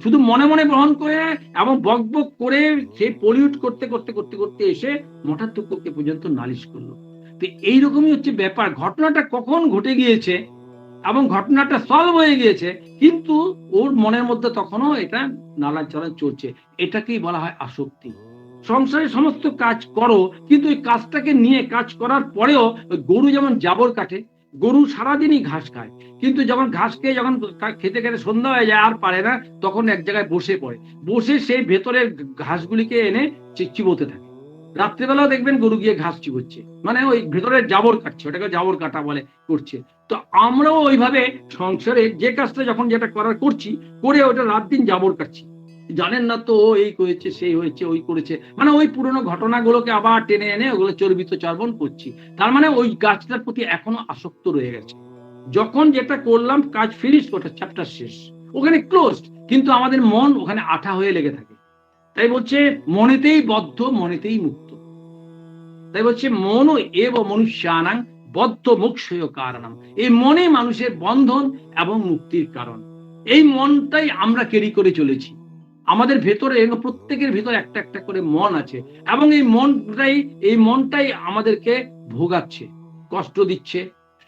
শুধু মনে মনে বহন করে এবং বক বক করে সে পলিউট করতে করতে করতে করতে এসে মঠাধ্যক্ষকে পর্যন্ত নালিশ করলো। তো এইরকমই হচ্ছে ব্যাপার, ঘটনাটা কখন ঘটে গিয়েছে এবং ঘটনাটা সলভ হয়ে গিয়েছে, কিন্তু ওর মনের মধ্যে তখনও এটা নালান চালান চলছে। এটাকেই বলা হয় আসক্তি। সংসারে সমস্ত কাজ করো, কিন্তু ওই কাজটাকে নিয়ে কাজ করার পরেও, গরু যেমন জাবর কাটে, গরু সারাদিনই ঘাস খায়, কিন্তু যখন ঘাস খেয়ে যখন খেতে খেতে সন্ধ্যা হয়ে যায় আর পারে না, তখন এক জায়গায় বসে পড়ে, বসে সেই ভেতরের ঘাসগুলিকে এনে চিবোতে থাকে। রাত্রেবেলাও দেখবেন গরু গিয়ে ঘাস চিবোচ্ছে, মানে ওই ভেতরের জাবর কাটছে, ওটাকে জাবর কাটা বলে, করছে। তো আমরাও ওইভাবে সংসারে যে কাজটা যখন যেটা করার করছি, করে ওটা রাত দিন জাবর কাটছি। জানেন না তো, ও এই করেছে, সেই হয়েছে, ওই করেছে, মানে ওই পুরোনো ঘটনাগুলোকে আবার টেনে এনে ওগুলো চর্বিত চর্বণ করছি। তার মানে ওই গাছটার প্রতি এখনো আসক্ত রয়ে গেছে। যখন যেটা করলাম, কাজ ফিনিশ, ওটা চ্যাপ্টার শেষ, ওখানে ক্লোজড, কিন্তু আমাদের মন ওখানে আঠা হয়ে লেগে থাকে। তাই বলছে মনেতেই বদ্ধ, মনেতেই মুক্ত। তাই বলছে মনও এব মনুষ্যানাং বদ্ধ মোক্ষয় কারণম। এই মনে মানুষের বন্ধন এবং মুক্তির কারণ। এই মনটাই আমরা ক্যারি করে চলেছি। আমাদের ভেতরে প্রত্যেকের ভেতরে একটা একটা করে মন আছে, এবং এই মনটাই আমাদেরকে ভোগাচ্ছে, কষ্ট দিচ্ছে,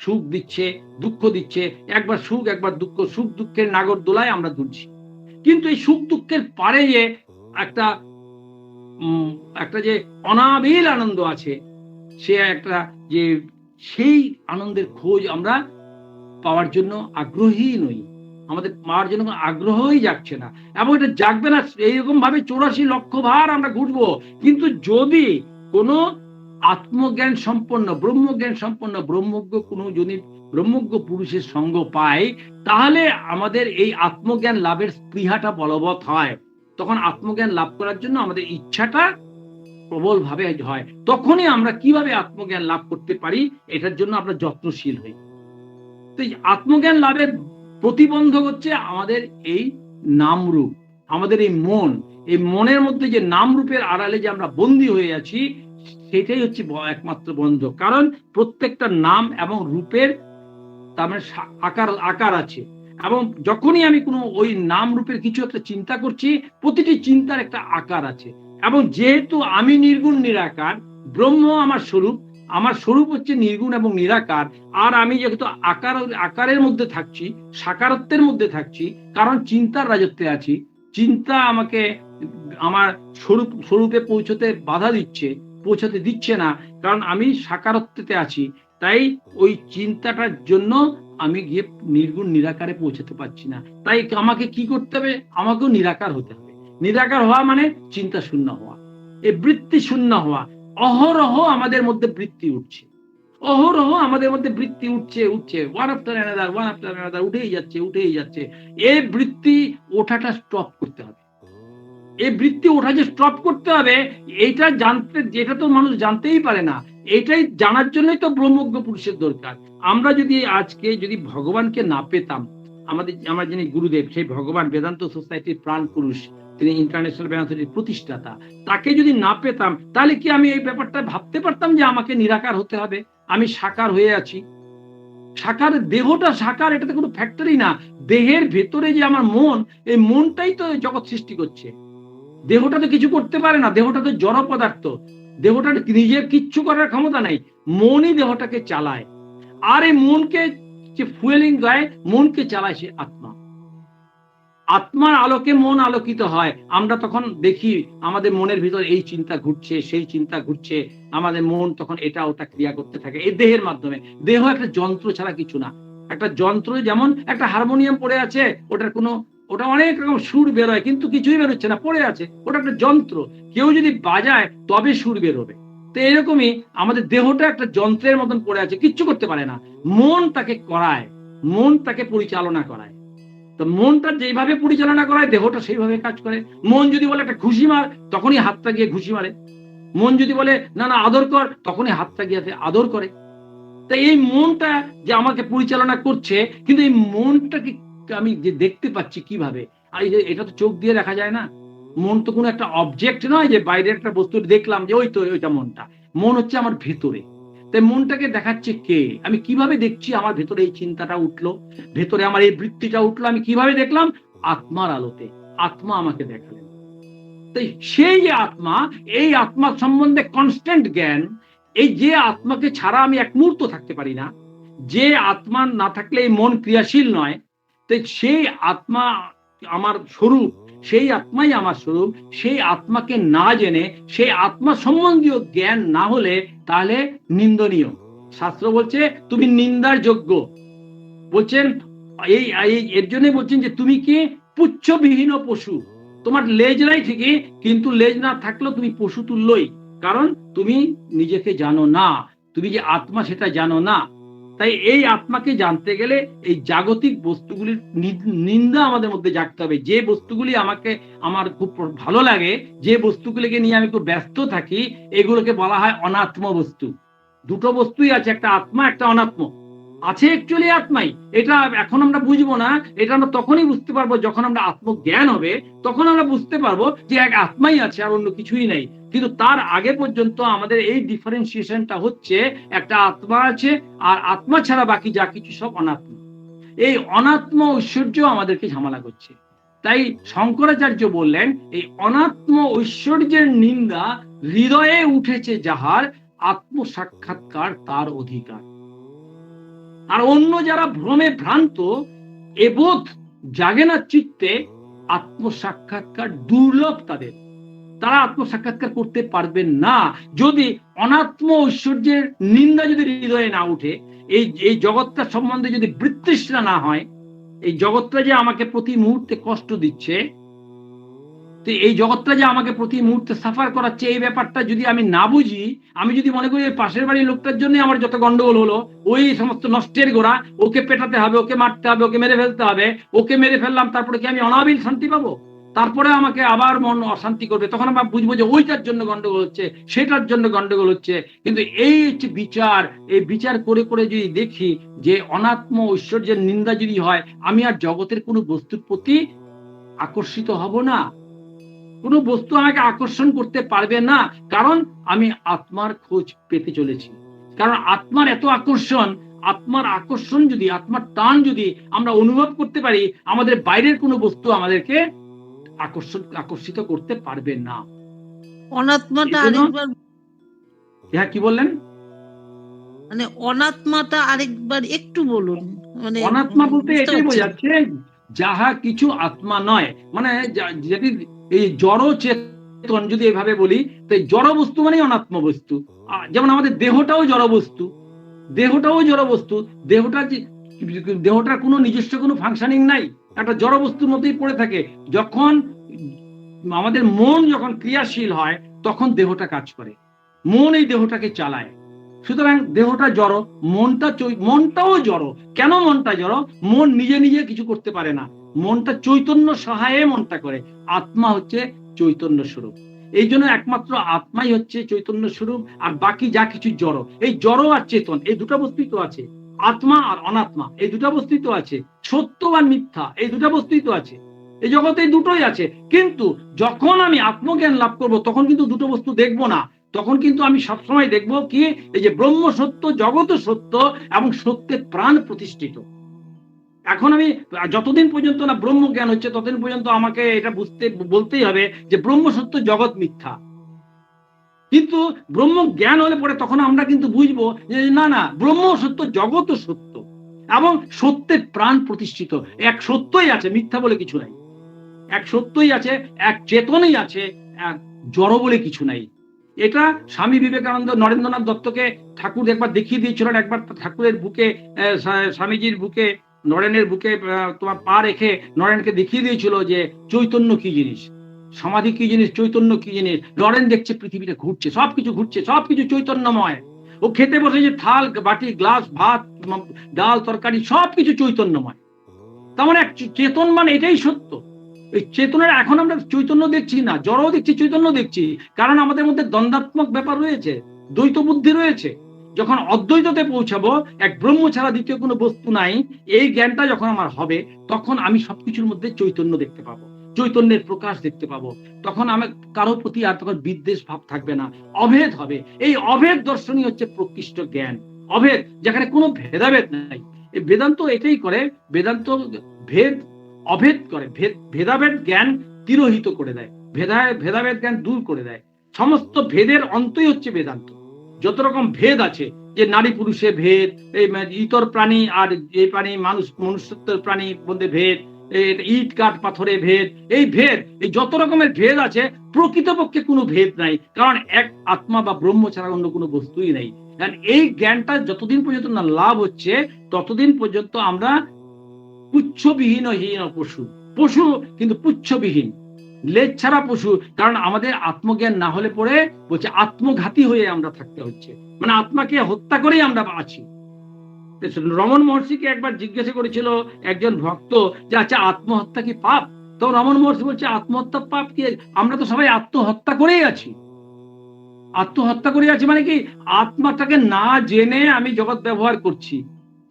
সুখ দিচ্ছে, দুঃখ দিচ্ছে, একবার সুখ একবার দুঃখ, সুখ দুঃখের নাগরদোলায় আমরা দুলছি। কিন্তু এই সুখ দুঃখের পারে যে একটা উম একটা যে অনাবিল আনন্দ আছে, সে একটা যে সেই আনন্দের খোঁজ আমরা পাওয়ার জন্য আগ্রহী নই। আমাদের পাওয়ার জন্য কোনো আগ্রহই জাগছে না। এবং এটা জাগবে না, এইরকম ভাবে ৮৪ লক্ষ বার আমরা ঘুরবো। কিন্তু যদি কোনো আত্মজ্ঞান সম্পন্ন, ব্রহ্মজ্ঞান সম্পন্ন, ব্রহ্মজ্ঞ কোনো যদি ব্রহ্মজ্ঞ পুরুষের সঙ্গ পাই, তাহলে আমাদের এই আত্মজ্ঞান লাভের স্পৃহাটা বলবৎ হয়। তখন আত্মজ্ঞান লাভ করার জন্য আমাদের ইচ্ছাটা প্রবলভাবে হয়। তখনই আমরা কিভাবে আত্মজ্ঞান লাভ করতে পারি, এটার জন্য আমরা যত্নশীল হই। তো এই আত্মজ্ঞান লাভের প্রতিবন্ধক হচ্ছে আমাদের এই নামরূপ, আমাদের এই মন। এই মনের মধ্যে যে নামরূপের আড়ালে যে আমরা বন্দী হয়ে আছি, সেটাই হচ্ছে একমাত্র বন্ধক। কারণ প্রত্যেকটা নাম এবং রূপের তার মানে আকার আকার আছে, এবং যখনই আমি কোনো ওই নাম রূপের কিছু একটা চিন্তা করছি, প্রতিটি চিন্তার একটা আকার আছে। এবং যেহেতু আমি নির্গুণ নিরাকার, ব্রহ্ম আমার স্বরূপ, আমার স্বরূপ হচ্ছে নির্গুণ এবং নিরাকার, আর আমি যেহেতু আকারের মধ্যে থাকছি, সাকারত্বের মধ্যে থাকছি, কারণ চিন্তার রাজত্বে আছি, চিন্তা আমাকে আমার স্বরূপে পৌঁছাতে দিচ্ছে না, কারণ আমি সাকারত্বে আছি। তাই ওই চিন্তাটার জন্য আমি গিয়ে নির্গুণ নিরাকারে পৌঁছাতে পারছি না। তাই আমাকে কি করতে হবে? আমাকেও নিরাকার হতে হবে। নিরাকার হওয়া মানে চিন্তা শূন্য হওয়া, এই বৃত্তি শূন্য হওয়া। অহরহ আমাদের মধ্যে বৃত্তি উঠছে, অহরহ আমাদের মধ্যে বৃত্তি উঠছে, ওয়ান আফটার অ্যানাদার উঠেই যাচ্ছে। এই বৃত্তি ওঠাটা স্টপ করতে হবে। এই বৃত্তি ওঠা যে স্টপ করতে হবে, এইটা জানতে, যেটা তো মানুষ জানতেই পারে না। এটাই জানার জন্যই তো ব্রহ্মজ্ঞ পুরুষের দরকার। আমরা যদি আজকে যদি ভগবানকে না পেতাম, আমার যিনি গুরুদেব, সেই ভগবান বেদান্ত সোসাইটির প্রাণ পুরুষ, তিনি ইন্টারন্যাশনাল বেদান্ত সোসাইটির প্রতিষ্ঠাতা, তাকে যদি না পেতাম, তাহলে কি আমি এই ব্যাপারটা ভাবতে পারতাম যে আমাকে নিরাকার হতে হবে? আমি সাকার হয়ে আছি। সাকার, দেহটা সাকার, এটাতে কোনো ফ্যাক্টরি না। দেহের ভেতরে যে আমার মন, এই মনটাই তো জগৎ সৃষ্টি করছে। দেহটা তো কিছু করতে পারে না, দেহটা তো জড় পদার্থ, দেহটা নিজের কিচ্ছু করার ক্ষমতা নাই। মনই দেহটাকে চালায়, আর এই মনকে যে ফুয়েলিং দেয়, মনকে চালায় সে আত্মা। আত্মার আলোকে মন আলোকিত হয়। আমরা তখন দেখি আমাদের মনের ভিতর এই চিন্তা ঘুরছে, সেই চিন্তা ঘুরছে, আমাদের মন তখন এটা ওটা ক্রিয়া করতে থাকে এই দেহের মাধ্যমে। দেহ একটা যন্ত্র ছাড়া কিছু না। একটা যন্ত্র, যেমন একটা হারমোনিয়াম পড়ে আছে, ওটা অনেক রকম সুর বেরোয়, কিন্তু কিছুই বেরোচ্ছে না, পড়ে আছে। ওটা একটা যন্ত্র, কেউ যদি বাজায় তবে সুর বেরোবে। তো এরকমই আমাদের দেহটা একটা যন্ত্রের মতন পড়ে আছে, কিচ্ছু করতে পারে না। মন তাকে করায়, মন তাকে পরিচালনা করায়। তো মনটা যেভাবে পরিচালনা করায়, দেহটা সেইভাবে কাজ করে। মন যদি বলে একটা ঘুষি মার, তখনই হাতটা গিয়ে ঘুষি মারে। মন যদি বলে না না আদর কর, তখনই হাতটা গিয়ে আদর করে। তাই এই মনটা যে আমাকে পরিচালনা করছে, কিন্তু এই মনটাকে আমি যে দেখতে পাচ্ছি কিভাবে? আর এটা তো চোখ দিয়ে দেখা যায় না। মন তো কোনো একটা অবজেক্ট নয় যে বাইরে একটা বস্তু দেখলাম যে ওই তো ওইটা মনটা। মন হচ্ছে আমার ভেতরে। তাই মনটাকে দেখাচ্ছে কে? আমি কিভাবে দেখছি? আমার ভেতরে এই চিন্তাটা উঠলো, ভেতরে আমার এই বৃত্তিটা উঠলো, আমি কিভাবে দেখলাম? আত্মার আলোতে। আত্মা আমাকে দেখালেন। তাই সেই যে আত্মা, এই আত্মা সম্বন্ধে কনস্ট্যান্ট জ্ঞান, এই যে আত্মাকে ছাড়া আমি এক মুহূর্ত থাকতে পারি না, যে আত্মা না থাকলে এই মন ক্রিয়াশীল নয়, তাই সেই আত্মা আমার স্বরূপ, সেই আত্মাই আমার স্বরূপ। সেই আত্মাকে না জেনে, সেই আত্মা সম্বন্ধীয় জ্ঞান না হলে, তাহলে নিন্দনীয়। শাস্ত্র বলছে তুমি নিন্দার যোগ্য। বলছেন এই এর জন্য বলছেন যে তুমি কি পুচ্ছবিহীন পশু। তোমার লেজ নাই ঠিকই, কিন্তু লেজ না থাকলেও তুমি পশু তুল্যই। কারণ তুমি নিজেকে জানো না, তুমি যে আত্মা সেটা জানো না। তাই এই আত্মাকে জানতে গেলে এই জাগতিক বস্তুগুলির নিন্দা আমাদের মধ্যে জাগতে হবে। যে বস্তুগুলি আমার খুব ভালো লাগে, যে বস্তুগুলিকে নিয়ে আমি খুব ব্যস্ত থাকি, এগুলোকে বলা হয় অনাত্ম বস্তু। দুটো বস্তুই আছে, একটা আত্মা, একটা অনাত্ম আছে। অ্যাকচুয়ালি আত্মাই। এটা এখন আমরা বুঝবো না, এটা আমরা তখনই বুঝতে পারবো যখন আমরা আত্মজ্ঞান হবে। তখন আমরা বুঝতে পারবো যে এক আত্মাই আছে, আর অন্য কিছুই নাই। কিন্তু তার আগে পর্যন্ত আমাদের এই ডিফারেন্সিয়েশনটা হচ্ছে, একটা আত্মা আছে, আর আত্মা ছাড়া বাকি যা কিছু সব অনাত্ম। এই অনাত্ম ঐশ্বর্য আমাদেরকে ঝামেলা করছে। তাই শঙ্করাচার্য বললেন, এই অনাত্ম ঐশ্বর্যের নিন্দা হৃদয়ে উঠেছে যাহার, আত্ম সাক্ষাৎকার তার অধিকার। আর অন্য যারা ভ্রমে ভ্রান্ত, এ বোধ জাগে না চিত্তে, আত্মসাক্ষাৎকার দুর্লভ তাদের, তারা আত্মসাক্ষাৎকার করতে পারবেন না যদি অনাত্ম ঐশ্বর্যের নিন্দা যদি হৃদয়ে না উঠে, এই জগৎটা সম্বন্ধে যদি বৃত্তৃষ্ণা না হয়, এই জগৎটা যে আমাকে প্রতি মুহূর্তে কষ্ট দিচ্ছে, তো এই জগৎটা যে আমাকে প্রতি মুহূর্তে সাফার করাচ্ছে, এই ব্যাপারটা যদি আমি না বুঝি, আমি যদি মনে করি পাশের বাড়ির লোকটার জন্য আমার যত গন্ডগোল হলো, ওই সমস্ত নষ্টের গোড়া, ওকে পেটাতে হবে, ওকে মারতে হবে, ওকে মেরে ফেলতে হবে, ওকে মেরে ফেললাম তারপরে কি আমি অনাবিল শান্তি পাবো? তারপরে আমাকে আবার মন অশান্তি করবে, তখন আমরা বুঝবো যে ওইটার জন্য গন্ডগোল হচ্ছে, সেটার জন্য গন্ডগোল হচ্ছে। কিন্তু এই হচ্ছে বিচার, এই বিচার করে করে যদি দেখি যে অনাত্ম ঐশ্বর্যের নিন্দা যদি হয়, আমি আর জগতের কোনো বস্তুর প্রতি আকর্ষিত হব না, কোনো বস্তু আমাকে আকর্ষণ করতে পারবে না, কারণ আমি আত্মার খোঁজ পেতে চলেছি। কারণ আত্মার এত আকর্ষণ, আত্মার আকর্ষণ যদি, আত্মার টান যদি আমরা অনুভব করতে পারি, আমাদের বাইরের কোনো বস্তু আমাদেরকে আকর্ষিত করতে পারবে না। অনাত্মাটা আরেকবার, হ্যাঁ কি বললেন? মানে অনাত্মাটা আরেকবার একটু বলুন। মানে অনাত্মা বলতে এটাই বোঝাচ্ছে যাহা কিছু আত্মা নয়, মানে যদি এই জড় চেতন যদি এভাবে বলি, তো জড় বস্তু মানে অনাত্ম বস্তু। যেমন আমাদের দেহটাও জড় বস্তু, দেহটাও জড় বস্তু, দেহটার কোনো নিজস্ব কোনো ফাংশনিং নাই, একটা জড় বস্তুর মধ্যেই পড়ে থাকে। যখন আমাদের মন যখন ক্রিয়াশীল হয়, তখন দেহটা কাজ করে, মন এই দেহটাকে চালায়। সুতরাং দেহটা জড়, মনটাও জড়। কেন মনটা জড়? মন নিজে নিজে কিছু করতে পারে না, মনটা চৈতন্য সহায়ে মনটা করে। আত্মা হচ্ছে চৈতন্য স্বরূপ, এই জন্য একমাত্র আত্মাই হচ্ছে চৈতন্য স্বরূপ, আর বাকি যা কিছু জড়, এই জড় আর চেতন এই দুটো বস্তুই তো আছে। আত্মা আর অনাত্মা এই দুটো বস্তুই তো আছে, সত্য আর মিথ্যা এই দুটো বস্তুই তো আছে, এই জগতে এই দুটোই আছে। কিন্তু যখন আমি আত্মজ্ঞান লাভ করব, তখন কিন্তু দুটো বস্তু দেখবো না, তখন কিন্তু আমি সবসময় দেখবো কি, এই যে ব্রহ্ম সত্য, জগৎ সত্য, এবং সত্যের প্রাণ প্রতিষ্ঠিত। এখন আমি যতদিন পর্যন্ত না ব্রহ্ম জ্ঞান হচ্ছে, ততদিন পর্যন্ত আমাকে এটা বলতেই হবে যে ব্রহ্ম সত্য, জগৎ মিথ্যা। কিন্তু ব্রহ্ম জ্ঞান হলে পরে তখন আমরা কিন্তু বুঝবো যে না না, ব্রহ্ম সত্য, জগৎ সত্য, এবং সত্যের প্রাণ প্রতিষ্ঠিত। এক সত্যই আছে, মিথ্যা বলে কিছু নাই, এক সত্যই আছে, এক চেতনই আছে, এক জড় বলে কিছু নাই। এটা স্বামী বিবেকানন্দ নরেন্দ্রনাথ দত্তকে ঠাকুর একবার দেখিয়ে দিয়েছিলেন। একবার ঠাকুরের বুকে, স্বামীজির বুকে, নরেনের বুকে তোমার পা রেখে নরেনকে দেখিয়ে দিয়েছিল যে চৈতন্য কি জিনিস, সমাধি কি জিনিস, চৈতন্য কি জিনিস। নরেন দেখছে পৃথিবীটা ঘুরছে, সবকিছু ঘুরছে, সবকিছু চৈতন্যময়। ও খেতে বসে যে থাল বাটি গ্লাস ভাত ডাল তরকারি সবকিছু চৈতন্যময়। তার মানে চেতন মানে এটাই সত্য। এই চেতনের এখন আমরা চৈতন্য দেখছি না, জড়ও দেখছি, চৈতন্য দেখছি, কারণ আমাদের মধ্যে দ্বন্দ্বাত্মক ব্যাপার রয়েছে, দ্বৈত বুদ্ধি রয়েছে। যখন অদ্বৈততে পৌঁছাবো, এক ব্রহ্ম ছাড়া দ্বিতীয় কোনো বস্তু নাই, এই জ্ঞানটা যখন আমার হবে, তখন আমি সবকিছুর মধ্যে চৈতন্য দেখতে পাবো, চৈতন্যের প্রকাশ দেখতে পাবো। তখন আমি কারো প্রতি আর তখন বিদ্বেষ ভাব থাকবে না, অভেদ হবে। এই অভেদ দর্শনই হচ্ছে প্রকৃষ্ট জ্ঞান, অভেদ, যেখানে কোনো ভেদাভেদ নাই। এই বেদান্ত এটাই করে, বেদান্ত ভেদ অভেদ করে, ভেদাভেদ জ্ঞান তিরোহিত করে দেয়, ভেদাভেদ জ্ঞান দূর করে দেয়। সমস্ত ভেদের অন্তই হচ্ছে বেদান্ত। যত রকম ভেদ আছে, যে নারী পুরুষে ভেদ, এই ইতর প্রাণী আর এই প্রাণী মানুষ, মনুষ্যত্বের প্রাণীর মধ্যে ভেদ, ইট কাঠ পাথরে ভেদ, এই ভেদ, এই যত রকমের ভেদ আছে, প্রকৃতপক্ষে কোনো ভেদ নাই, কারণ এক আত্মা বা ব্রহ্ম ছাড়া অন্য কোনো বস্তুই নাই। কারণ এই জ্ঞানটা যতদিন পর্যন্ত না লাভ হচ্ছে, ততদিন পর্যন্ত আমরা পুচ্ছবিহীন হীন পশু, পশু কিন্তু পুচ্ছবিহীন, লেজ ছাড়া পশু। কারণ আমাদের আত্মজ্ঞান না হলে পরে বলছে আত্মঘাতী হয়ে আমরা থাকতে হচ্ছে, মানে আত্মাকে হত্যা করেই আমরা আছি। রমন মহর্ষিকে একবার জিজ্ঞাসা করেছিল একজন ভক্ত যে আচ্ছা, আত্মহত্যা কি পাপ? তো রমন মহর্ষি বলছে আত্মহত্যা পাপ কি? আমরা তো সবাই আত্মহত্যা করেই আছি। আত্মহত্যা করে আছে মানে কি, আত্মাটাকে না জেনে আমি জগৎ ব্যবহার করছি,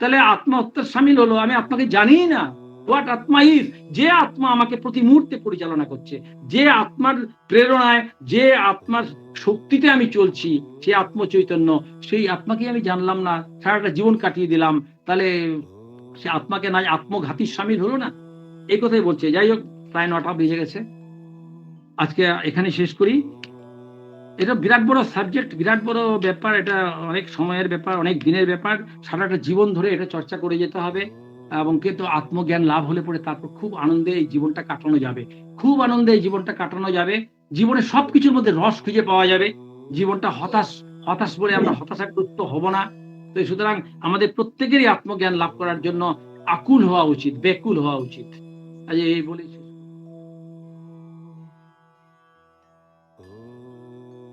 তাহলে আত্মহত্যার সামিল হলো। আমি আত্মাকে জানি না, হোয়াট আত্মা ইজ। যে আত্মা আমাকে প্রতি মুহূর্তে পরিচালনা করছে, যে আত্মার প্রেরণায়, যে আত্মার শক্তিতে আমি চলছি, সে আত্মচৈতন্য, সেই আত্মাকে আমি জানলাম না, সারাটা জীবন কাটিয়ে দিলাম, তাহলে সে আত্মাকে না আত্মঘাতীর সামিল হলো না? এই কথাই বলছে। যাই হোক, প্রায় 9টা বেজে গেছে, আজকে এখানে শেষ করি। এটা বিরাট বড় সাবজেক্ট, বিরাট বড় ব্যাপার। এটা অনেক সময়ের ব্যাপার, অনেক দিনের ব্যাপার। সারাটা জীবন ধরে এটা চর্চা করে যেতে হবে। এবং কিন্তু আত্মজ্ঞান লাভ হলে পরে তারপর খুব আনন্দে এই জীবনটা কাটানো যাবে, খুব আনন্দে এই জীবনটা কাটানো যাবে। জীবনে সবকিছুর মধ্যে রস খুঁজে পাওয়া যাবে। জীবনটা হতাশ হতাশ বলে আমরা হতাশাগ্রস্ত হব না। তো সুতরাং আমাদের প্রত্যেকেরই আত্মজ্ঞান লাভ করার জন্য আকুল হওয়া উচিত, ব্যাকুল হওয়া উচিত। আজ এই বলেছি।